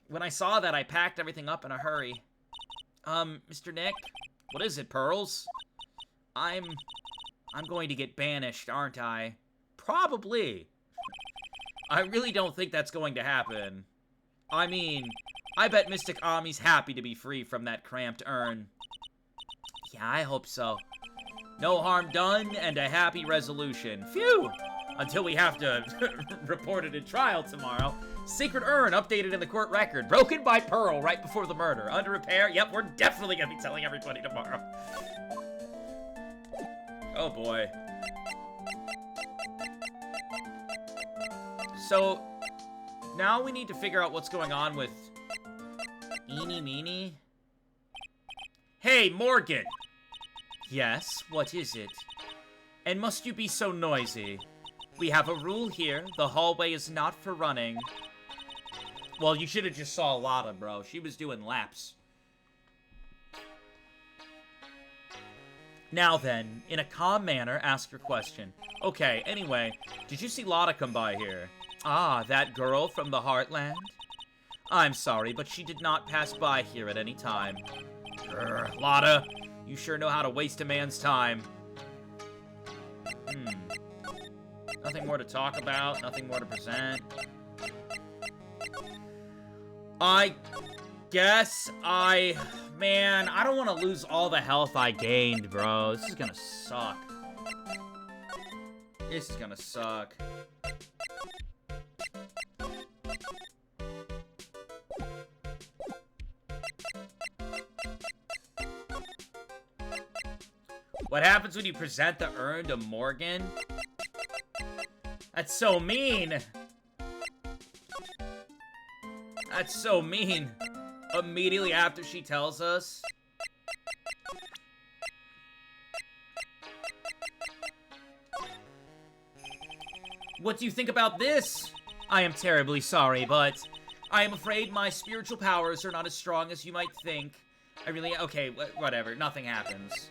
When I saw that, I packed everything up in a hurry. Mr. Nick? What is it, Pearls? I'm going to get banished, aren't I? Probably. I really don't think that's going to happen. I mean, I bet Mystic Ami's happy to be free from that cramped urn. Yeah, I hope so. No harm done, and a happy resolution. Phew! Until we have to report it in trial tomorrow. Secret urn updated in the court record. Broken by Pearl right before the murder. Under repair. Yep, we're definitely gonna be telling everybody tomorrow. Oh boy. So, now we need to figure out what's going on with Eeny Meeny. Hey, Morgan! Yes, what is it? And must you be so noisy? We have a rule here. The hallway is not for running. Well, you should have just saw Lotta, bro. She was doing laps. Now then, in a calm manner, ask your question. Okay, anyway, did you see Lotta come by here? Ah, that girl from the Heartland? I'm sorry, but she did not pass by here at any time. Grr, Lotta, you sure know how to waste a man's time. Nothing more to talk about, nothing more to present. I guess man, I don't want to lose all the health I gained, bro. This is gonna suck. This is gonna suck. What happens when you present the urn to Morgan? That's so mean. That's so mean. Immediately after she tells us. What do you think about this? I am terribly sorry, but I am afraid my spiritual powers are not as strong as you might think. Okay, whatever. Nothing happens.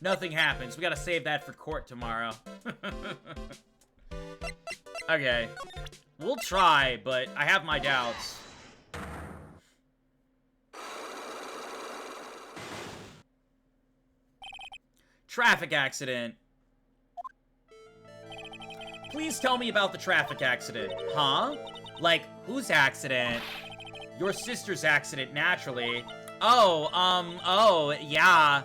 Nothing happens. We gotta save that for court tomorrow. Okay. We'll try, but I have my doubts. Traffic accident. Please tell me about the traffic accident. Huh? Like, whose accident? Your sister's accident, naturally. Oh, yeah.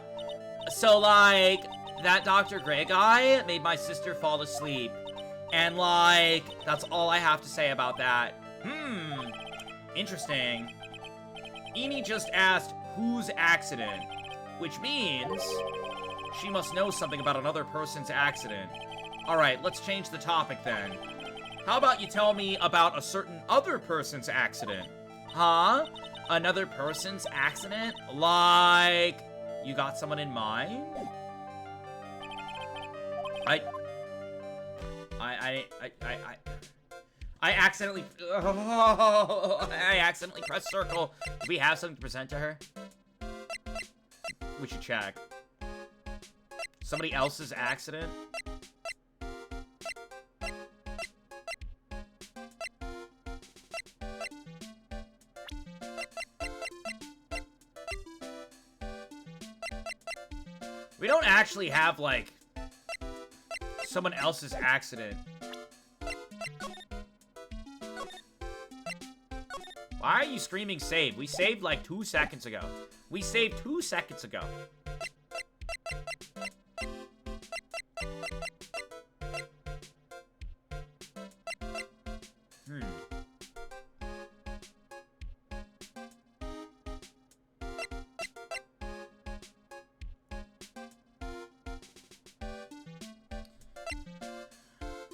So, like, that Dr. Gray guy made my sister fall asleep. And, like, that's all I have to say about that. Interesting. Eni just asked, whose accident? Which means she must know something about another person's accident. Alright, let's change the topic then. How about you tell me about a certain other person's accident? Huh? Another person's accident? Like, you got someone in mind? I accidentally... Oh, I accidentally pressed circle. Do we have something to present to her? We should check. Somebody else's accident? We don't actually have, like, someone else's accident. Why are you screaming save? We saved like 2 seconds ago. We saved 2 seconds ago.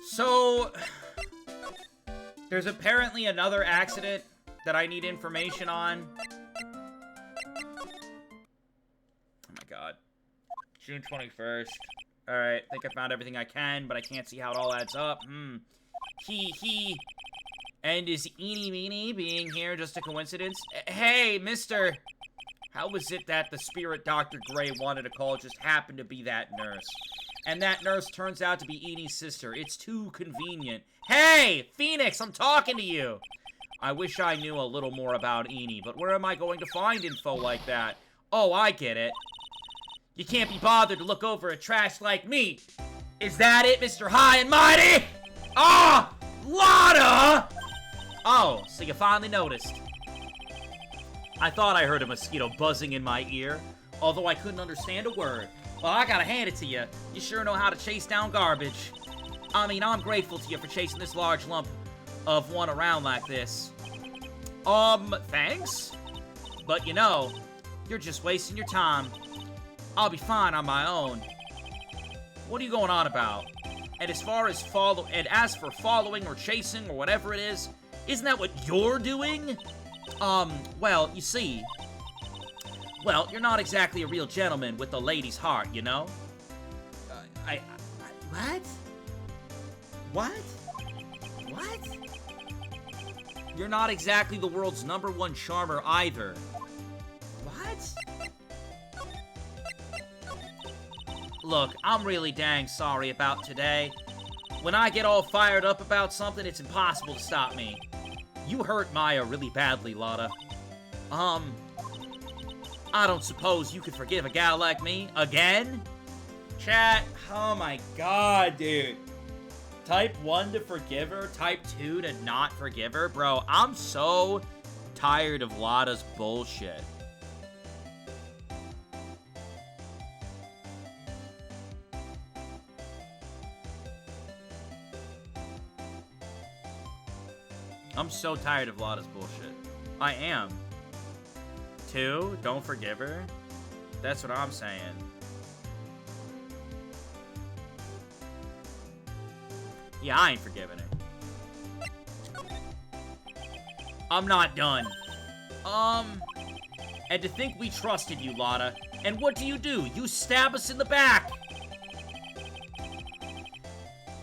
So, there's apparently another accident that I need information on. Oh my god. June 21st. Alright, think I found everything I can, but I can't see how it all adds up. He. And is Eeny Meeny being here just a coincidence? Hey, mister! How was it that the spirit Dr. Gray wanted to call just happened to be that nurse? And that nurse turns out to be Eny's sister. It's too convenient. Hey! Phoenix, I'm talking to you! I wish I knew a little more about Eny, but where am I going to find info like that? Oh, I get it. You can't be bothered to look over a trash like me. Is that it, Mr. High and Mighty? Ah! Lotta! Oh, so you finally noticed. I thought I heard a mosquito buzzing in my ear, although I couldn't understand a word. Well, I gotta hand it to you. You sure know how to chase down garbage. I mean, I'm grateful to you for chasing this large lump of one around like this. Thanks? But you know, you're just wasting your time. I'll be fine on my own. What are you going on about? And as for following or chasing or whatever it is, isn't that what you're doing? Well, you see... Well, you're not exactly a real gentleman with a lady's heart, you know? What? What? What? You're not exactly the world's #1 charmer either. What? Look, I'm really dang sorry about today. When I get all fired up about something, it's impossible to stop me. You hurt Maya really badly, Lotta. I don't suppose you could forgive a gal like me again? Chat, oh my god, dude. Type 1 to forgive her, type 2 to not forgive her. Bro, I'm so tired of Lotta's bullshit. I'm so tired of Lotta's bullshit. I am. 2, don't forgive her? That's what I'm saying. Yeah, I ain't forgiving her. I'm not done. And to think we trusted you, Lotta. And what do? You stab us in the back!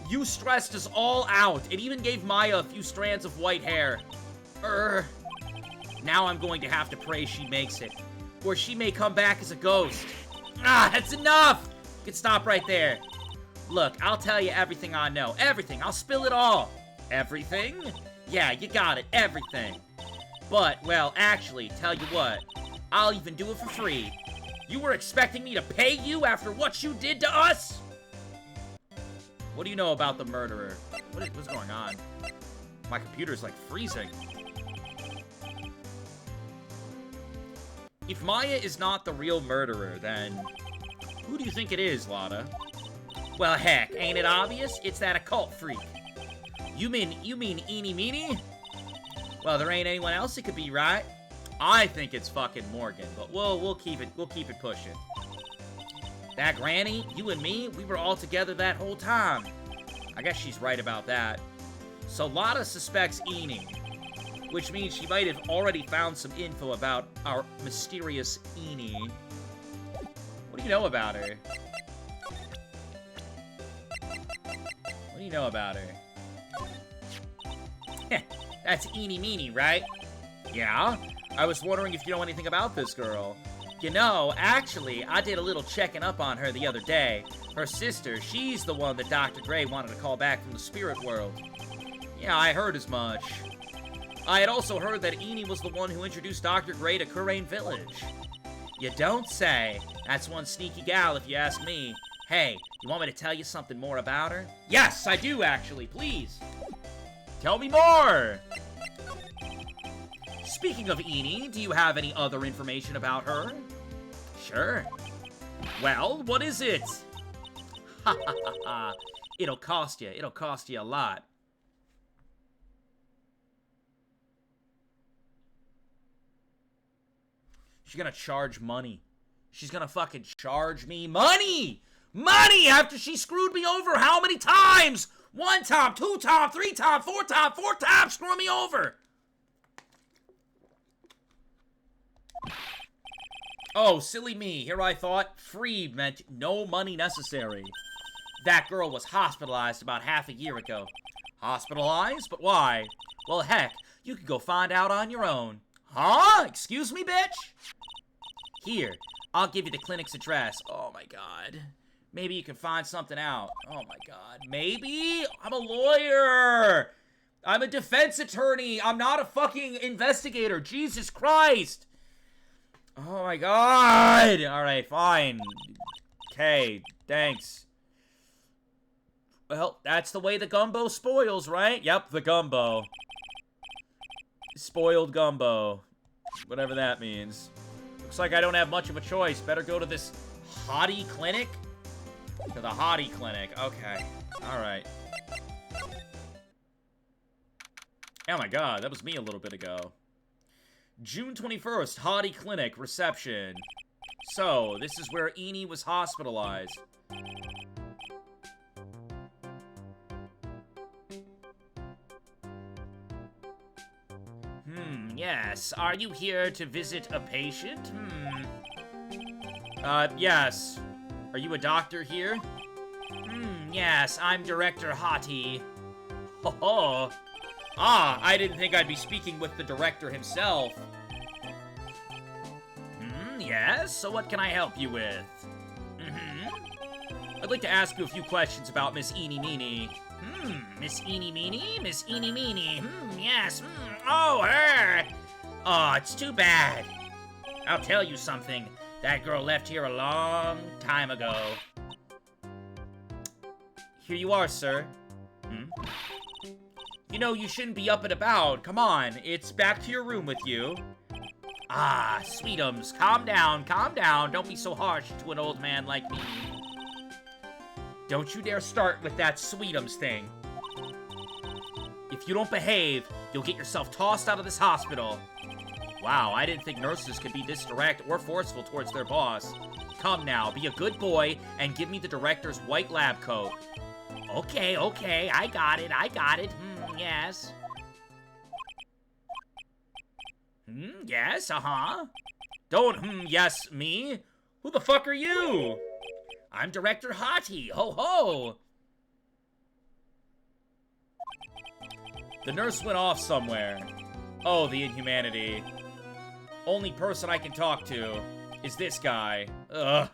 You stressed us all out. It even gave Maya a few strands of white hair. Now I'm going to have to pray she makes it. Or she may come back as a ghost. Ah, that's enough! can stop right there. Look, I'll tell you everything I know. Everything. I'll spill it all. Everything? Yeah, you got it. Everything. But, well, actually, tell you what. I'll even do it for free. You were expecting me to pay you after what you did to us? What do you know about the murderer? What's going on? My computer's, like, freezing. If Maya is not the real murderer, then who do you think it is, Lotta? Well, heck, ain't it obvious? It's that occult freak. You mean Eeny Meeny? Well, there ain't anyone else it could be, right? I think it's fucking Morgan, but we'll keep it pushing. That granny, you and me, we were all together that whole time. I guess she's right about that. So Lotta suspects Eeny, which means she might have already found some info about our mysterious Eeny. What do you know about her? What do you know about her? That's Eeny Meeny, right? Yeah? I was wondering if you know anything about this girl. You know, actually, I did a little checking up on her the other day. Her sister, she's the one that Dr. Gray wanted to call back from the spirit world. Yeah, I heard as much. I had also heard that Eeny was the one who introduced Dr. Gray to Kurain Village. You don't say. That's one sneaky gal, if you ask me. Hey, you want me to tell you something more about her? Yes, I do, actually. Please. Tell me more! Speaking of Eeny, do you have any other information about her? Sure. Well, what is it? Ha ha ha ha. It'll cost you a lot. She's gonna charge money. She's gonna fucking charge me money! Money after she screwed me over how many times? 1 time, 2 times, 3 times, 4 times, screw me over! Oh, silly me. Here I thought free meant no money necessary. That girl was hospitalized about half a year ago. Hospitalized? But why? Well, heck, you could go find out on your own. Huh? Excuse me, bitch? Here, I'll give you the clinic's address. Oh my god. Maybe you can find something out. Oh my god. Maybe? I'm a lawyer. I'm a defense attorney. I'm not a fucking investigator. Jesus Christ. Oh my god. Alright, fine. Okay, thanks. Well, that's the way the gumbo spoils, right? Yep, the gumbo. Spoiled gumbo. Whatever that means. Looks like I don't have much of a choice. Better go to this hottie clinic? To the hottie clinic. Okay. Alright. Oh my god, that was me a little bit ago. June 21st, hottie clinic, reception. So, this is where Eeny was hospitalized. Yes. Are you here to visit a patient? Yes. Are you a doctor here? Yes, I'm Director Hottie. Ho ho. Ah, I didn't think I'd be speaking with the director himself. Yes? So what can I help you with? I'd like to ask you a few questions about Miss Eeny Meeny. Miss Eeny Meeny? Miss Eeny Meeny. Yes. Oh, her. Oh, it's too bad. I'll tell you something. That girl left here a long time ago. Here you are, sir. You know, you shouldn't be up and about. Come on, it's back to your room with you. Ah, sweetums, calm down, calm down. Don't be so harsh to an old man like me. Don't you dare start with that sweetums thing. If you don't behave, you'll get yourself tossed out of this hospital. Wow, I didn't think nurses could be this direct or forceful towards their boss. Come now, be a good boy and give me the director's white lab coat. Okay, okay, I got it, yes. Yes, Don't, yes, me. Who the fuck are you? I'm Director Hottie, ho ho. The nurse went off somewhere. Oh, the inhumanity. Only person I can talk to is this guy. Ugh.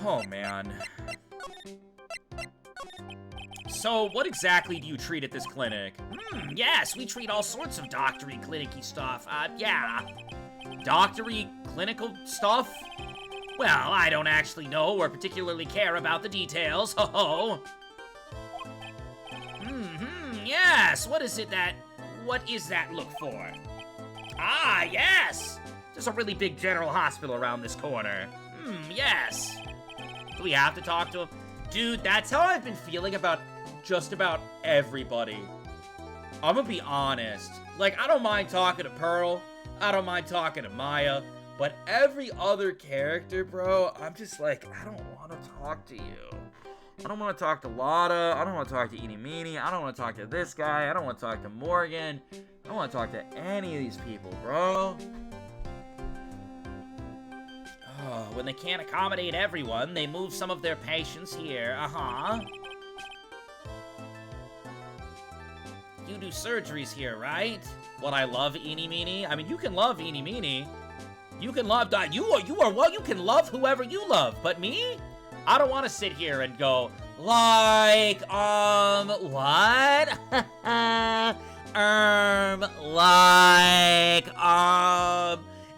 Oh, man. So, what exactly do you treat at this clinic? Yes, we treat all sorts of doctory, clinicy stuff. Yeah. Doctory, clinical stuff? Well, I don't actually know or particularly care about the details. Ho-ho. Yes. What is that look for? Ah, yes. There's a really big general hospital around this corner. Yes. Do we have to talk to him? Dude, that's how I've been feeling about just about everybody. I'm gonna be honest. Like, I don't mind talking to Pearl. I don't mind talking to Maya. But every other character, bro, I'm just like, I don't want to talk to you. I don't want to talk to Lotta. I don't want to talk to Eeny Meeny. I don't want to talk to this guy. I don't want to talk to Morgan. I don't want to talk to any of these people, bro. Oh, when they can't accommodate everyone, they move some of their patients here. You do surgeries here, right? What, I love Eeny Meeny? I mean, you can love Eeny Meeny. You can love you can love whoever you love, but me? I don't want to sit here and go, like, what?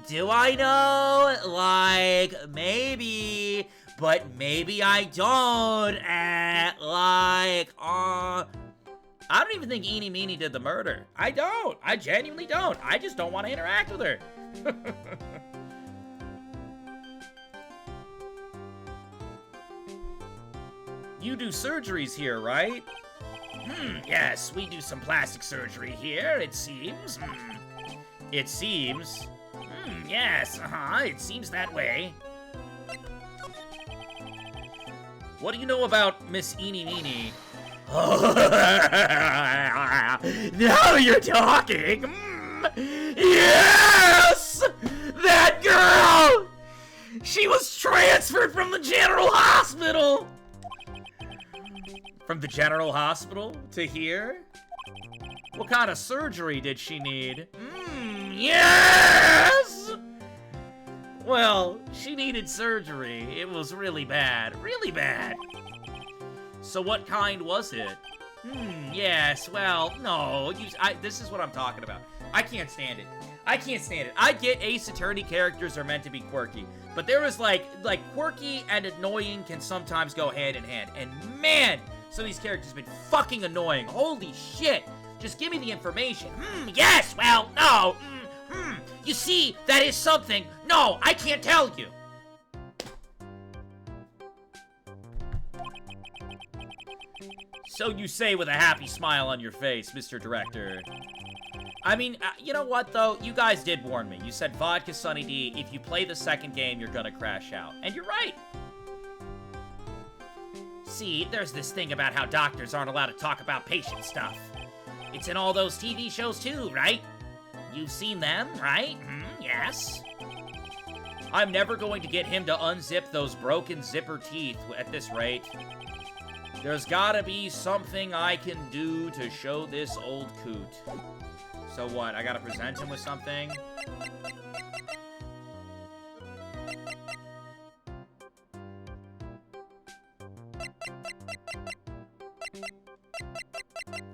Do I know? Like, maybe, but maybe I don't, I don't even think Eeny Meeny did the murder. I don't. I genuinely don't. I just don't want to interact with her. You do surgeries here, right? Yes, we do some plastic surgery here, it seems. It seems. Yes, it seems that way. What do you know about Miss Eeny Meeny? Now you're talking! Yes! That girl! She was transferred from the general hospital! From the general hospital to here? What kind of surgery did she need? Yes! Well, she needed surgery. It was really bad. Really bad. So what kind was it? Yes, well, no, this is what I'm talking about. I can't stand it. I can't stand it. I get Ace Attorney characters are meant to be quirky, but there is like quirky and annoying can sometimes go hand in hand. And man, some of these characters have been fucking annoying. Holy shit. Just give me the information. Yes, well, no. You see, that is something. No, I can't tell you. So you say with a happy smile on your face, Mr. Director. I mean, you know what, though? You guys did warn me. You said, VodkaSunnyD, if you play the second game, you're gonna crash out. And you're right. See, there's this thing about how doctors aren't allowed to talk about patient stuff. It's in all those TV shows, too, right? You've seen them, right? Yes. I'm never going to get him to unzip those broken zipper teeth at this rate. There's gotta be something I can do to show this old coot. So what, I gotta present him with something?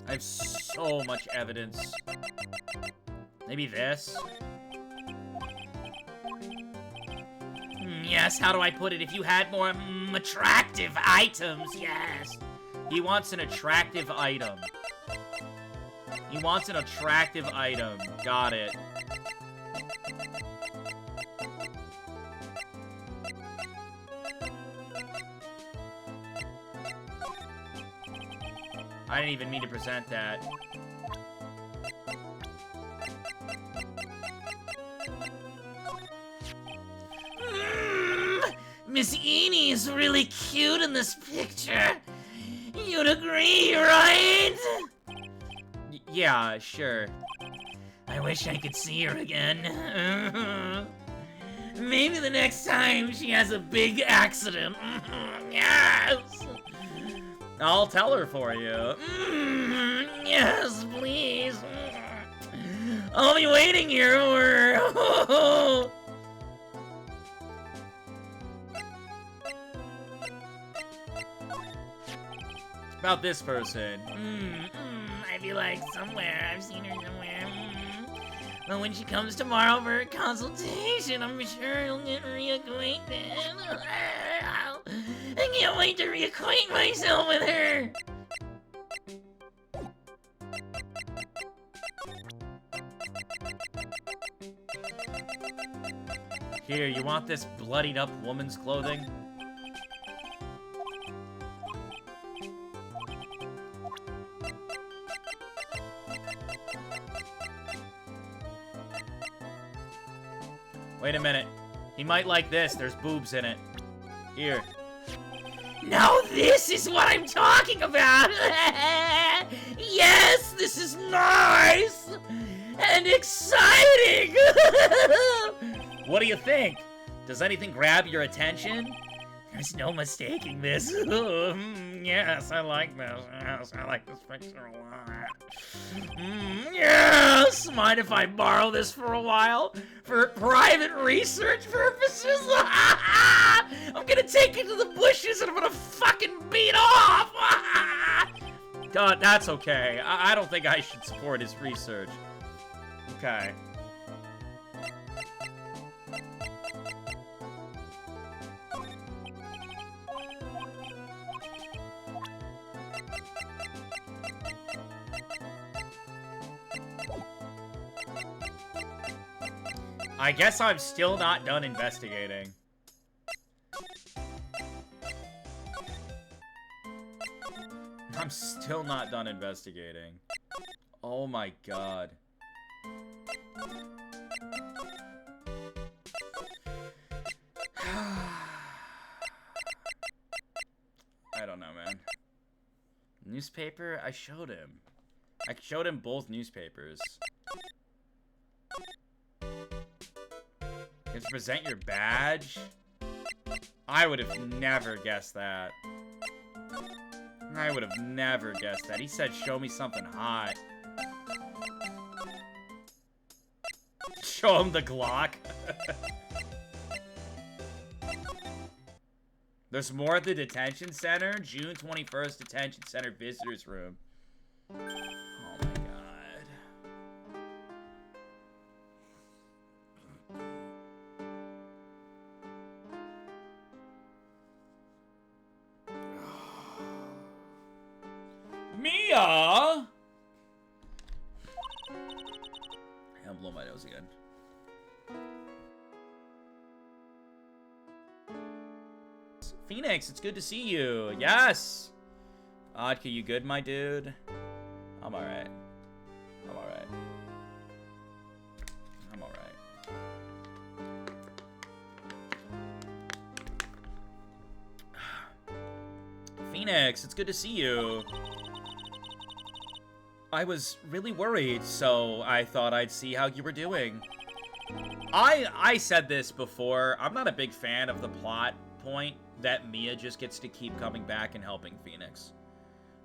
I have so much evidence. Maybe this? Yes, how do I put it? If you had more attractive items, yes. He wants an attractive item. He wants an attractive item. Got it. I didn't even mean to present that. Miss Eeny is really cute in this picture. You'd agree, right? Yeah, sure. I wish I could see her again. Maybe the next time she has a big accident. Yes! I'll tell her for you. Yes, please. I'll be waiting here for her. About this person. I feel like somewhere. I've seen her somewhere. But when she comes tomorrow for a consultation, I'm sure you'll get reacquainted. I can't wait to reacquaint myself with her. Here, you want this bloodied up woman's clothing? Wait a minute. He might like this. There's boobs in it. Here. Now this is what I'm talking about! Yes, this is nice! And exciting! What do you think? Does anything grab your attention? There's no mistaking this. Yes, I like this. Yes, I like this picture a lot. Yes! Mind if I borrow this for a while? For private research purposes? I'm gonna take it to the bushes and I'm gonna fucking beat off! That's okay. I don't think I should support his research. Okay. I guess I'm still not done investigating. I'm still not done investigating. Oh my god. I don't know, man. Newspaper? I showed him. I showed him both newspapers. You have to present your badge? I would have never guessed that. I would have never guessed that. He said, show me something hot. Show him the Glock. There's more at the detention center. June 21st, detention center visitors room. Oh my god. Mia! I'll blow my nose again. Phoenix, it's good to see you. Yes! Vodka, you good, my dude? I'm alright. I'm alright. I'm alright. Phoenix, it's good to see you. I was really worried, so I thought I'd see how you were doing. I said this before. I'm not a big fan of the plot point that Mia just gets to keep coming back and helping Phoenix.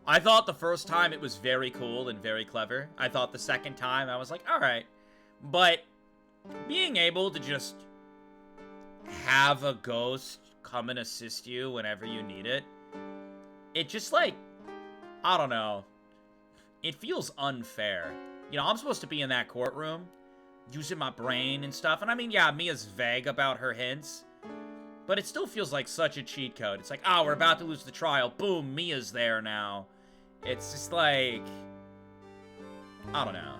I thought the first time it was very cool and very clever. I thought the second time I was like, alright. But being able to just have a ghost come and assist you whenever you need it, it just like, I don't know. It feels unfair. You know, I'm supposed to be in that courtroom, using my brain and stuff. And I mean, yeah, Mia's vague about her hints. But it still feels like such a cheat code. It's like, oh, we're about to lose the trial. Boom, Mia's there now. It's just like, I don't know.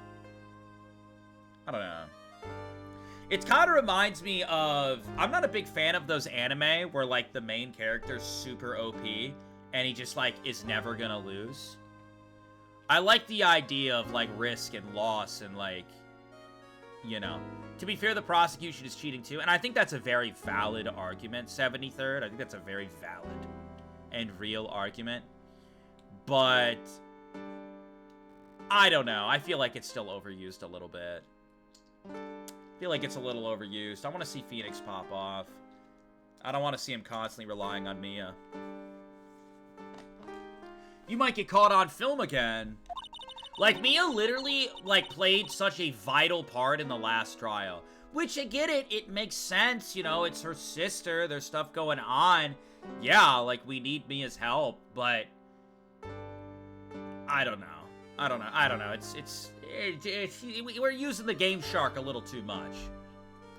I don't know. It kind of reminds me of, I'm not a big fan of those anime where, like, the main character's super OP and he just, like, is never gonna lose. I like the idea of, like, risk and loss and, like, you know. To be fair, the prosecution is cheating too, and I think that's a very valid argument, 73rd. I think that's a very valid and real argument. But I don't know. I feel like it's still overused a little bit. I feel like it's a little overused. I want to see Phoenix pop off. I don't want to see him constantly relying on Mia. You might get caught on film again. Like, Mia literally, like, played such a vital part in the last trial. Which, I get it. It makes sense, you know. It's her sister. There's stuff going on. Yeah, like, we need Mia's help. But I don't know. I don't know. We're using the Game Shark a little too much.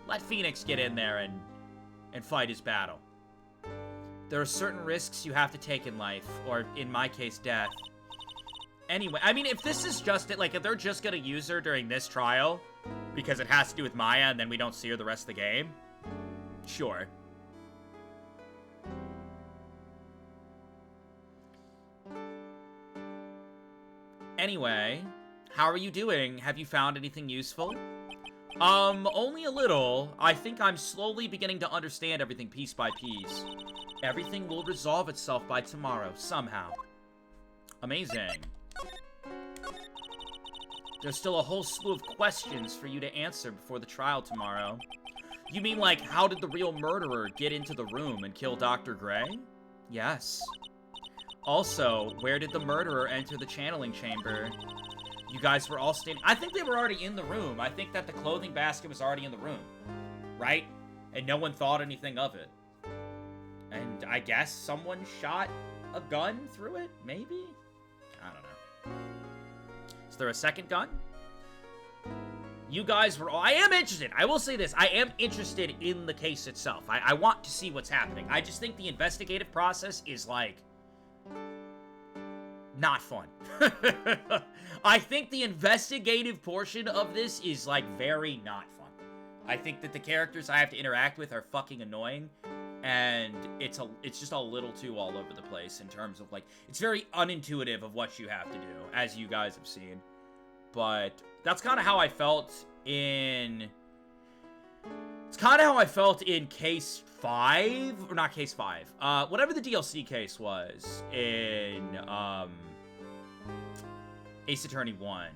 Let Phoenix get in there and fight his battle. There are certain risks you have to take in life, or in my case, death. Anyway, I mean, if this is just it, like, if they're just gonna use her during this trial, because it has to do with Maya, and then we don't see her the rest of the game, sure. Anyway, how are you doing? Have you found anything useful? Only a little. I think I'm slowly beginning to understand everything piece by piece. Everything will resolve itself by tomorrow, somehow. Amazing. There's still a whole slew of questions for you to answer before the trial tomorrow. You mean, like, how did the real murderer get into the room and kill Dr. Gray? Yes. Also, where did the murderer enter the channeling chamber? You guys were all standing... I think they were already in the room. I think that the clothing basket was already in the room. Right? And no one thought anything of it. And I guess someone shot a gun through it? Maybe? I don't know. Is there a second gun? You guys were all... I am interested. I will say this. I am interested in the case itself. I want to see what's happening. I just think the investigative process is, like... not fun. I think the investigative portion of this is, like, very not fun. I think that the characters I have to interact with are fucking annoying, and it's just a little too all over the place in terms of, like, it's very unintuitive of what you have to do, as you guys have seen. But that's kind of how I felt in... It's kind of how I felt in Case 5, or not Case 5, whatever the DLC case was in, Ace Attorney 1.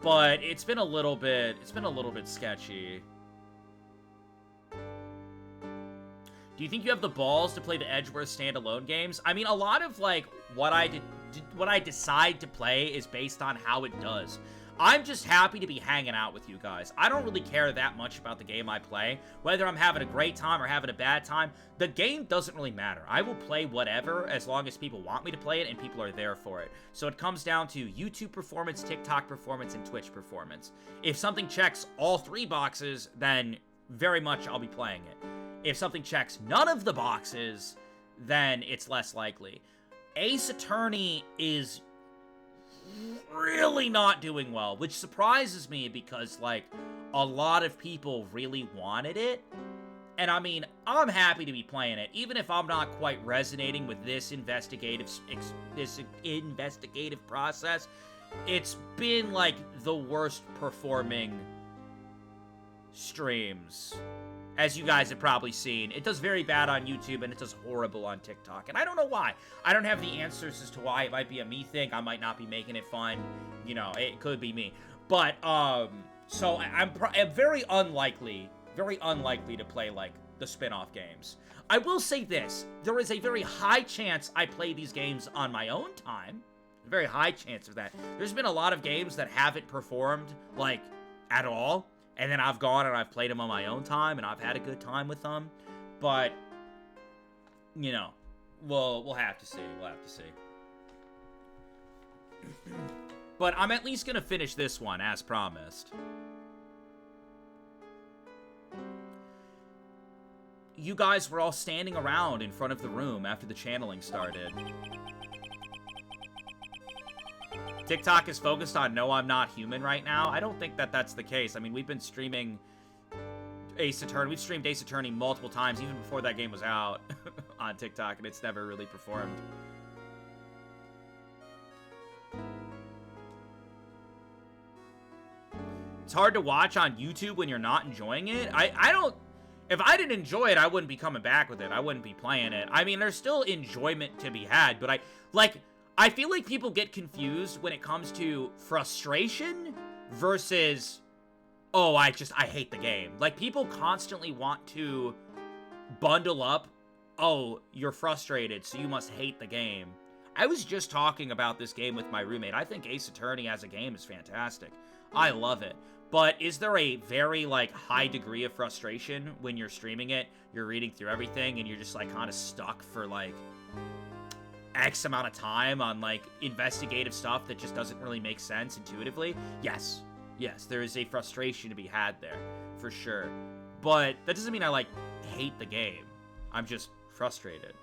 But it's been a little bit sketchy. Do you think you have the balls to play the Edgeworth standalone games? I mean, a lot of, like, what I decide to play is based on how it does. I'm just happy to be hanging out with you guys. I don't really care that much about the game I play. Whether I'm having a great time or having a bad time, the game doesn't really matter. I will play whatever as long as people want me to play it and people are there for it. So it comes down to YouTube performance, TikTok performance, and Twitch performance. If something checks all 3 boxes, then very much I'll be playing it. If something checks none of the boxes, then it's less likely. Ace Attorney is really not doing well, which surprises me because, like, a lot of people really wanted it. And I mean, I'm happy to be playing it, even if I'm not quite resonating with this investigative process. It's been, like, the worst performing streams, as you guys have probably seen. It does very bad on YouTube, and it does horrible on TikTok. And I don't know why. I don't have the answers as to why. It might be a me thing. I might not be making it fun. You know, it could be me. But, so I'm very unlikely to play, like, the spin-off games. I will say this. There is a very high chance I play these games on my own time. A very high chance of that. There's been a lot of games that haven't performed, like, at all. And then I've gone and I've played them on my own time, and I've had a good time with them. But, you know, we'll have to see. We'll have to see. But I'm at least going to finish this one, as promised. You guys were all standing around in front of the room after the channeling started. TikTok is focused on No, I'm Not Human right now. I don't think that that's the case. I mean, we've been streaming Ace Attorney. We've streamed Ace Attorney multiple times, even before that game was out on TikTok, and it's never really performed. It's hard to watch on YouTube when you're not enjoying it. I don't... If I didn't enjoy it, I wouldn't be coming back with it. I wouldn't be playing it. I mean, there's still enjoyment to be had, but I feel like people get confused when it comes to frustration versus, oh, I hate the game. Like, people constantly want to bundle up, oh, you're frustrated, so you must hate the game. I was just talking about this game with my roommate. I think Ace Attorney as a game is fantastic. I love it. But is there a very, like, high degree of frustration when you're streaming it, you're reading through everything, and you're just, like, kind of stuck for, like, X amount of time on, like, investigative stuff that just doesn't really make sense intuitively, yes, there is a frustration to be had there, for sure. But that doesn't mean I, like, hate the game. I'm just frustrated.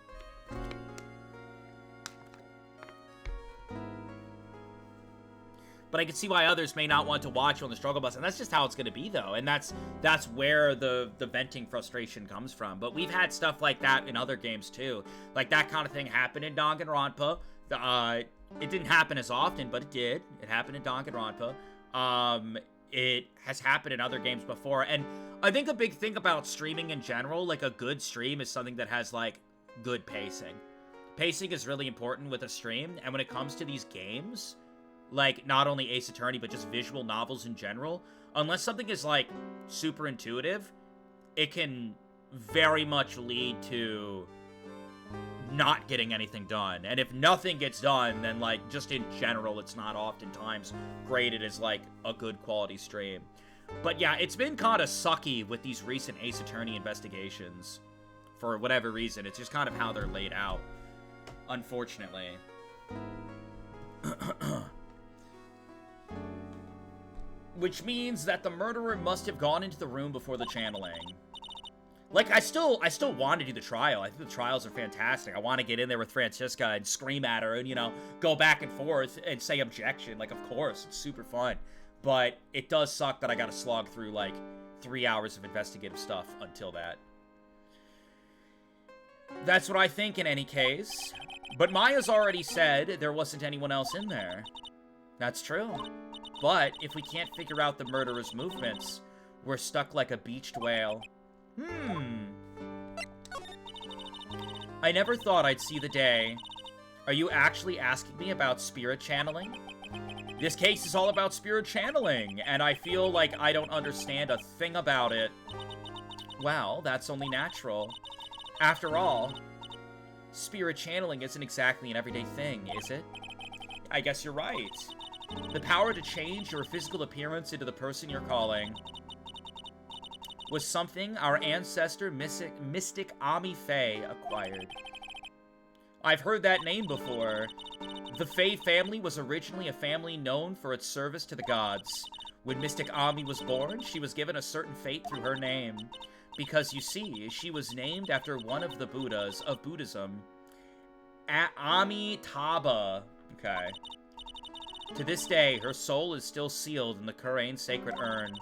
But I can see why others may not want to watch you on the struggle bus, and that's just how it's going to be, though. And that's where the venting frustration comes from. But we've had stuff like that in other games, too. Like, that kind of thing happened in Danganronpa. It didn't happen as often, but it did. It happened in Danganronpa. It has happened in other games before. And I think a big thing about streaming in general, like, a good stream is something that has, like, good pacing. Pacing is really important with a stream, and when it comes to these games, like, not only Ace Attorney, but just visual novels in general, unless something is, like, super intuitive, it can very much lead to not getting anything done. And if nothing gets done, then, like, just in general, it's not oftentimes graded as, like, a good quality stream. But yeah, it's been kind of sucky with these recent Ace Attorney investigations. For whatever reason, it's just kind of how they're laid out, unfortunately. Which means that the murderer must have gone into the room before the channeling. Like, I still want to do the trial. I think the trials are fantastic. I want to get in there with Francisca and scream at her and, you know, go back and forth and say objection. Like, of course, it's super fun. But it does suck that I gotta slog through, like, 3 hours of investigative stuff until that. That's what I think in any case. But Maya's already said there wasn't anyone else in there. That's true. But if we can't figure out the murderer's movements, we're stuck like a beached whale. I never thought I'd see the day. Are you actually asking me about spirit channeling? This case is all about spirit channeling, and I feel like I don't understand a thing about it. Well, that's only natural. After all, spirit channeling isn't exactly an everyday thing, is it? I guess you're right. The power to change your physical appearance into the person you're calling was something our ancestor mystic Ami Faye acquired. I've heard that name before. The Faye family was originally a family known for its service to the gods. When Mystic Ami was born, she was given a certain fate through her name. Because, you see, she was named after one of the Buddhas of Buddhism. Amitabha. Okay. To this day, her soul is still sealed in the Kurain sacred urn.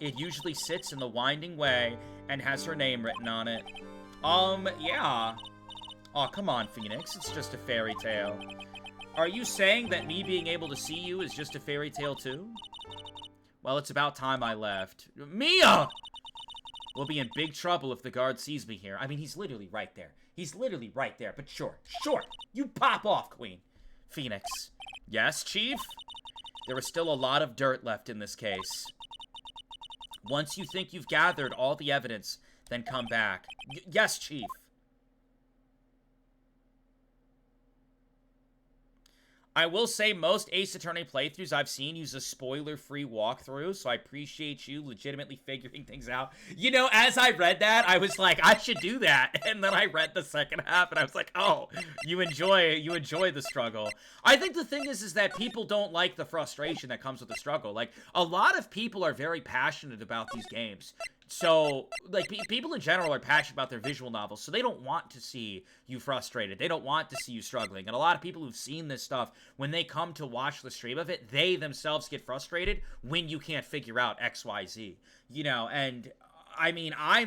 It usually sits in the winding way and has her name written on it. Yeah. Aw, come on, Phoenix. It's just a fairy tale. Are you saying that me being able to see you is just a fairy tale, too? Well, it's about time I left. Mia! We'll be in big trouble if the guard sees me here. I mean, he's literally right there. He's literally right there, but sure. You pop off, Queen. Phoenix. Yes, Chief? There is still a lot of dirt left in this case. Once you think you've gathered all the evidence, then come back. Yes, Chief. I will say most Ace Attorney playthroughs I've seen use a spoiler-free walkthrough, so I appreciate you legitimately figuring things out. You know, as I read that, I was like, I should do that. And then I read the second half, and I was like, oh, you enjoy the struggle. I think the thing is that people don't like the frustration that comes with the struggle. Like, a lot of people are very passionate about these games. So, like, people in general are passionate about their visual novels, so they don't want to see you frustrated. They don't want to see you struggling. And a lot of people who've seen this stuff, when they come to watch the stream of it, they themselves get frustrated when you can't figure out X, Y, Z. You know, and I mean, I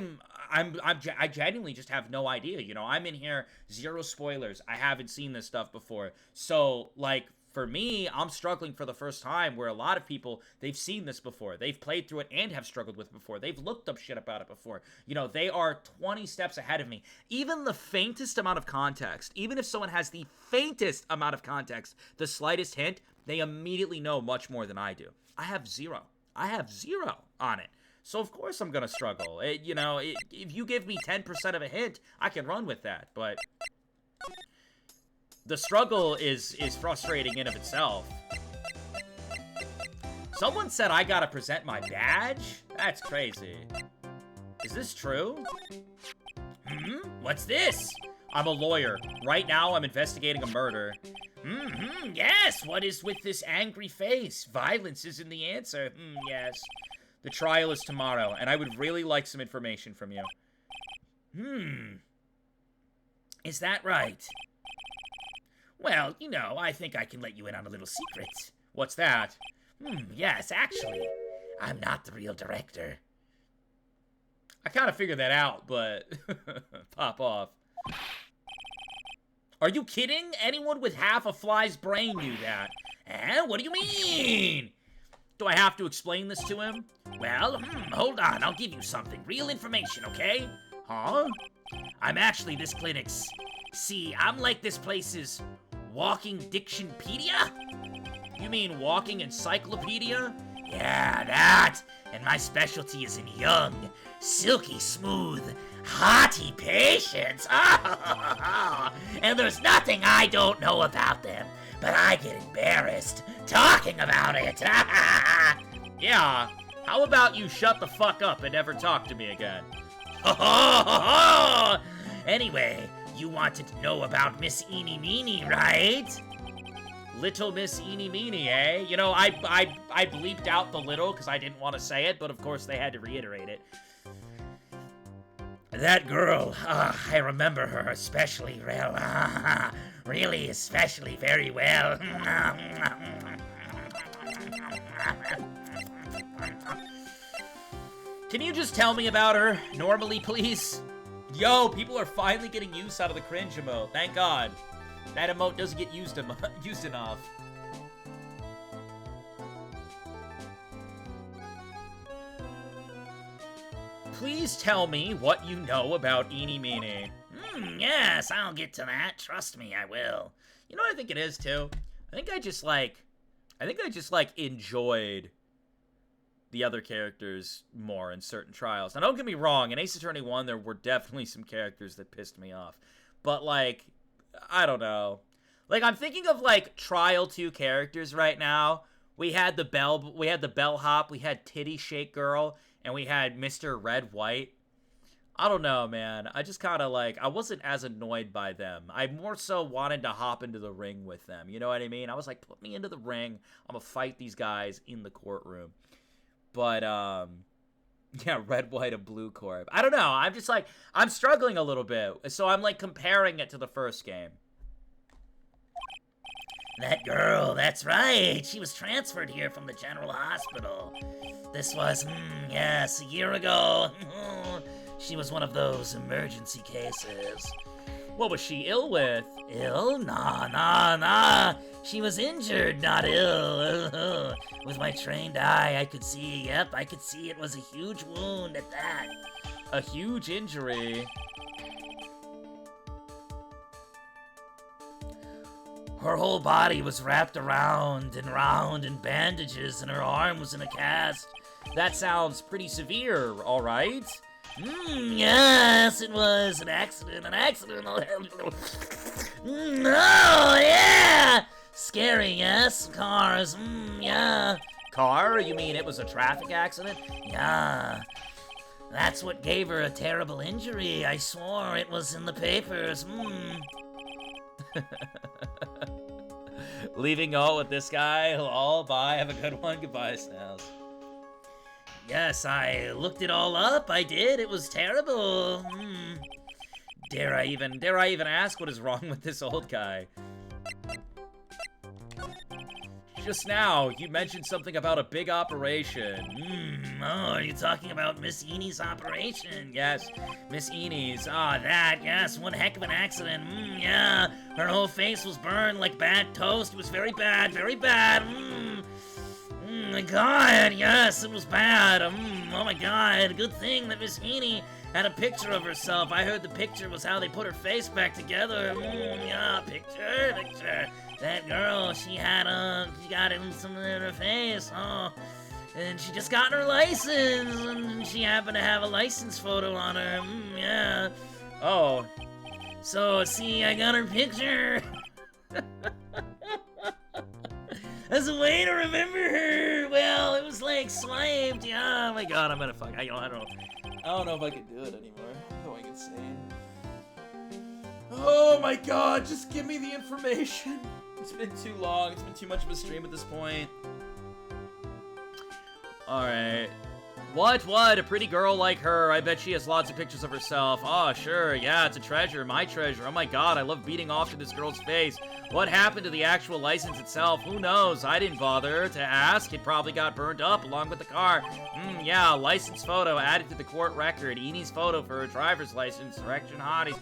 genuinely just have no idea. You know, I'm in here, zero spoilers. I haven't seen this stuff before. So, like, for me, I'm struggling for the first time, where a lot of people, they've seen this before. They've played through it and have struggled with it before. They've looked up shit about it before. You know, they are 20 steps ahead of me. Even the faintest amount of context, even if someone has the faintest amount of context, the slightest hint, they immediately know much more than I do. I have zero on it. So of course I'm going to struggle. You know, if you give me 10% of a hint, I can run with that, but the struggle is frustrating in of itself. Someone said I gotta present my badge? That's crazy. Is this true? What's this? I'm a lawyer. Right now, I'm investigating a murder. Yes, what is with this angry face? Violence isn't the answer. Yes. The trial is tomorrow, and I would really like some information from you. Is that right? Well, you know, I think I can let you in on a little secret. What's that? Yes, actually, I'm not the real director. I kind of figured that out, but pop off. Are you kidding? Anyone with half a fly's brain knew that. What do you mean? Do I have to explain this to him? Well, hold on, I'll give you something. Real information, okay? Huh? I'm actually this clinic's... See, I'm like this place's walking dictionpedia? You mean walking encyclopedia? Yeah, that. And my specialty is in young, silky smooth, haughty patients. And there's nothing I don't know about them, but I get embarrassed talking about it. Yeah, how about you shut the fuck up and never talk to me again? Anyway, you wanted to know about Miss Eeny Meeny, right? Little Miss Eeny Meeny, eh? You know, I bleeped out the little because I didn't want to say it, but of course they had to reiterate it. That girl, I remember her especially well. Really, especially very well. Can you just tell me about her, normally, please? Yo, people are finally getting use out of the cringe emote. Thank God. That emote doesn't get used enough. Please tell me what you know about Eeny Meeny. Yes, I'll get to that. Trust me, I will. You know what I think it is, too? I think I just, like, enjoyed the other characters more in certain trials. Now, don't get me wrong, in Ace Attorney 1, there were definitely some characters that pissed me off. But, like, I don't know. Like, I'm thinking of, like, Trial 2 characters right now. We had the bellhop, we had Titty Shake Girl, and we had Mr. Red White. I don't know, man. I just kind of, like, I wasn't as annoyed by them. I more so wanted to hop into the ring with them. You know what I mean? I was like, put me into the ring. I'm gonna fight these guys in the courtroom. But, yeah, Red, White, and Blue Corp. I don't know. I'm just, like, I'm struggling a little bit. So I'm, like, comparing it to the first game. That girl, that's right. She was transferred here from the General Hospital. This was, yes, a year ago. She was one of those emergency cases. What was she ill with? Ill? Nah. She was injured, not ill. With my trained eye, I could see, I could see it was a huge wound at that. A huge injury. Her whole body was wrapped around and round in bandages, and her arm was in a cast. That sounds pretty severe, all right? Yes, it was an accident. Oh, yeah! Scary, yes? Cars, yeah. Car? You mean it was a traffic accident? Yeah. That's what gave her a terrible injury. I swore it was in the papers. Leaving all with this guy. All bye. Have a good one. Goodbye, Snails. Yes, I looked it all up. I did. It was terrible. Dare I even ask what is wrong with this old guy? Just now, you mentioned something about a big operation. Oh, are you talking about Miss Eeny's operation? Yes, Miss Eeny's. That, yes, one heck of an accident. Yeah, her whole face was burned like bad toast. It was very bad, very bad. My God, yes, it was bad. Oh my God, good thing that Miss Eeny had a picture of herself. I heard the picture was how they put her face back together. Yeah, picture. That girl, she got something in her face. Oh, and she just got her license, and she happened to have a license photo on her. Yeah. Oh. So, see, I got her picture. As a way to remember her. Well, it was like swiped. Yeah. Oh my God, I'm gonna fuck. I don't know if I can do it anymore. I'm going insane. Oh my god, just give me the information. It's been too long. It's been too much of a stream at this point. Alright. What? A pretty girl like her. I bet she has lots of pictures of herself. Oh, sure. Yeah, it's a treasure. My treasure. Oh my god, I love beating off to this girl's face. What happened to the actual license itself? Who knows? I didn't bother to ask. It probably got burned up along with the car. Yeah, license photo added to the court record. Enie's photo for her driver's license. Direction hotties.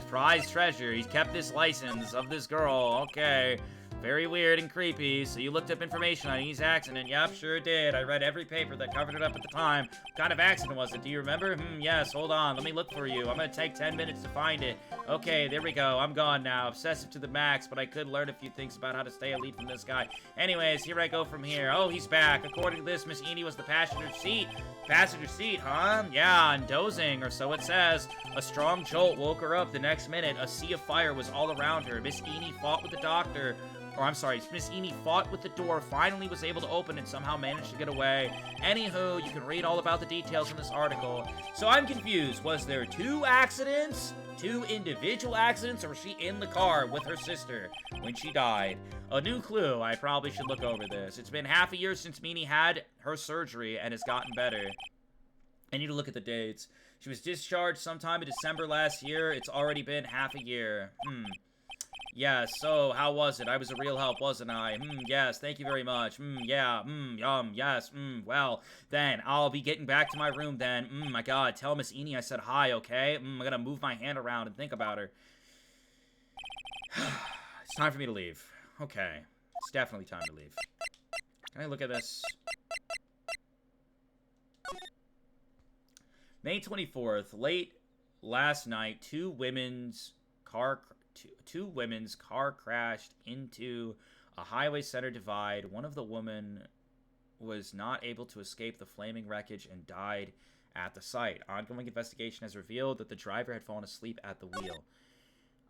Prize treasure. He's kept this license of this girl. Okay. Very weird and creepy. So you looked up information on Enie's accident. Yep, sure did. I read every paper that covered it up at the time. What kind of accident was it? Do you remember? Yes. Hold on. Let me look for you. I'm gonna take 10 minutes to find it. Okay, there we go. I'm gone now. Obsessive to the max, but I could learn a few things about how to stay elite from this guy. Anyways, here I go from here. Oh, he's back. According to this, Miss Enie was the passenger seat. Passenger seat, huh? Yeah, and dozing, or so it says. A strong jolt woke her up the next minute. A sea of fire was all around her. Miss Enie fought with the doctor. Or, I'm sorry, Miss Enie fought with the door, finally was able to open it, somehow managed to get away. Anywho, you can read all about the details in this article. So I'm confused. Was there 2 accidents? 2 individual accidents? Or was she in the car with her sister when she died? A new clue. I probably should look over this. It's been half a year since Meanie had her surgery and has gotten better. I need to look at the dates. She was discharged sometime in December last year. It's already been half a year. Yeah, so, how was it? I was a real help, wasn't I? Yes, thank you very much. Yeah, yum, yes, well, then, I'll be getting back to my room then. My god, tell Miss Enie I said hi, okay? I'm gonna move my hand around and think about her. It's time for me to leave. Okay, it's definitely time to leave. Can I look at this? May 24th, late last night, two women's car crashed into a highway center divide. One of the women was not able to escape the flaming wreckage and died at the site. Ongoing investigation has revealed that the driver had fallen asleep at the wheel.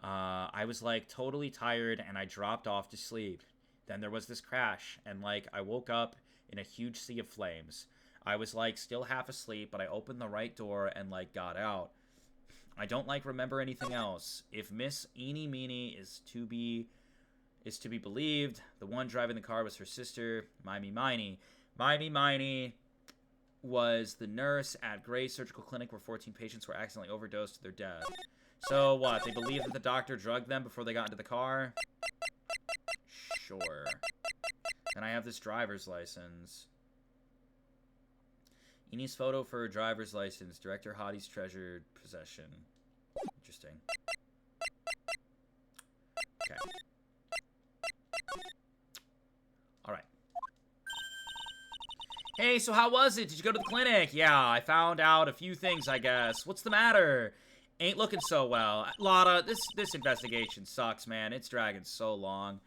I was like totally tired and I dropped off to sleep. Then there was this crash and like I woke up in a huge sea of flames. I was like still half asleep, but I opened the right door and like got out. I don't like remember anything else. If Miss Enie Meanie is to be believed, the one driving the car was her sister, Mimey Miney. Mimey Miney was the nurse at Gray Surgical Clinic where 14 patients were accidentally overdosed to their death. So what? They believe that the doctor drugged them before they got into the car? Sure. And I have this driver's license. Enie's photo for her driver's license. Director Hottie's treasured possession. Interesting. Okay. Alright. Hey, so how was it? Did you go to the clinic? Yeah, I found out a few things, I guess. What's the matter? Ain't looking so well. Lotta, this investigation sucks, man. It's dragging so long.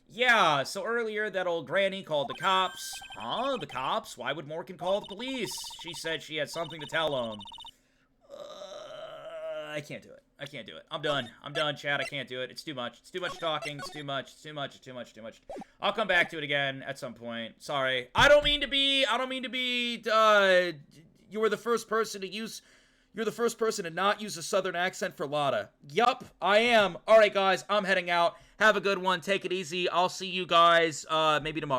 Yeah, so earlier that old granny called the cops. Huh? The cops? Why would Morgan call the police? She said she had something to tell them. I can't do it. I can't do it. I'm done. I'm done, Chad. I can't do it. It's too much. It's too much talking. It's too much. It's too much. It's too much. Too much. I'll come back to it again at some point. Sorry. I don't mean to be, you were the first person to use, you're the first person to not use a southern accent for Lotta. Yup, I am. Alright, guys. I'm heading out. Have a good one. Take it easy. I'll see you guys, maybe tomorrow.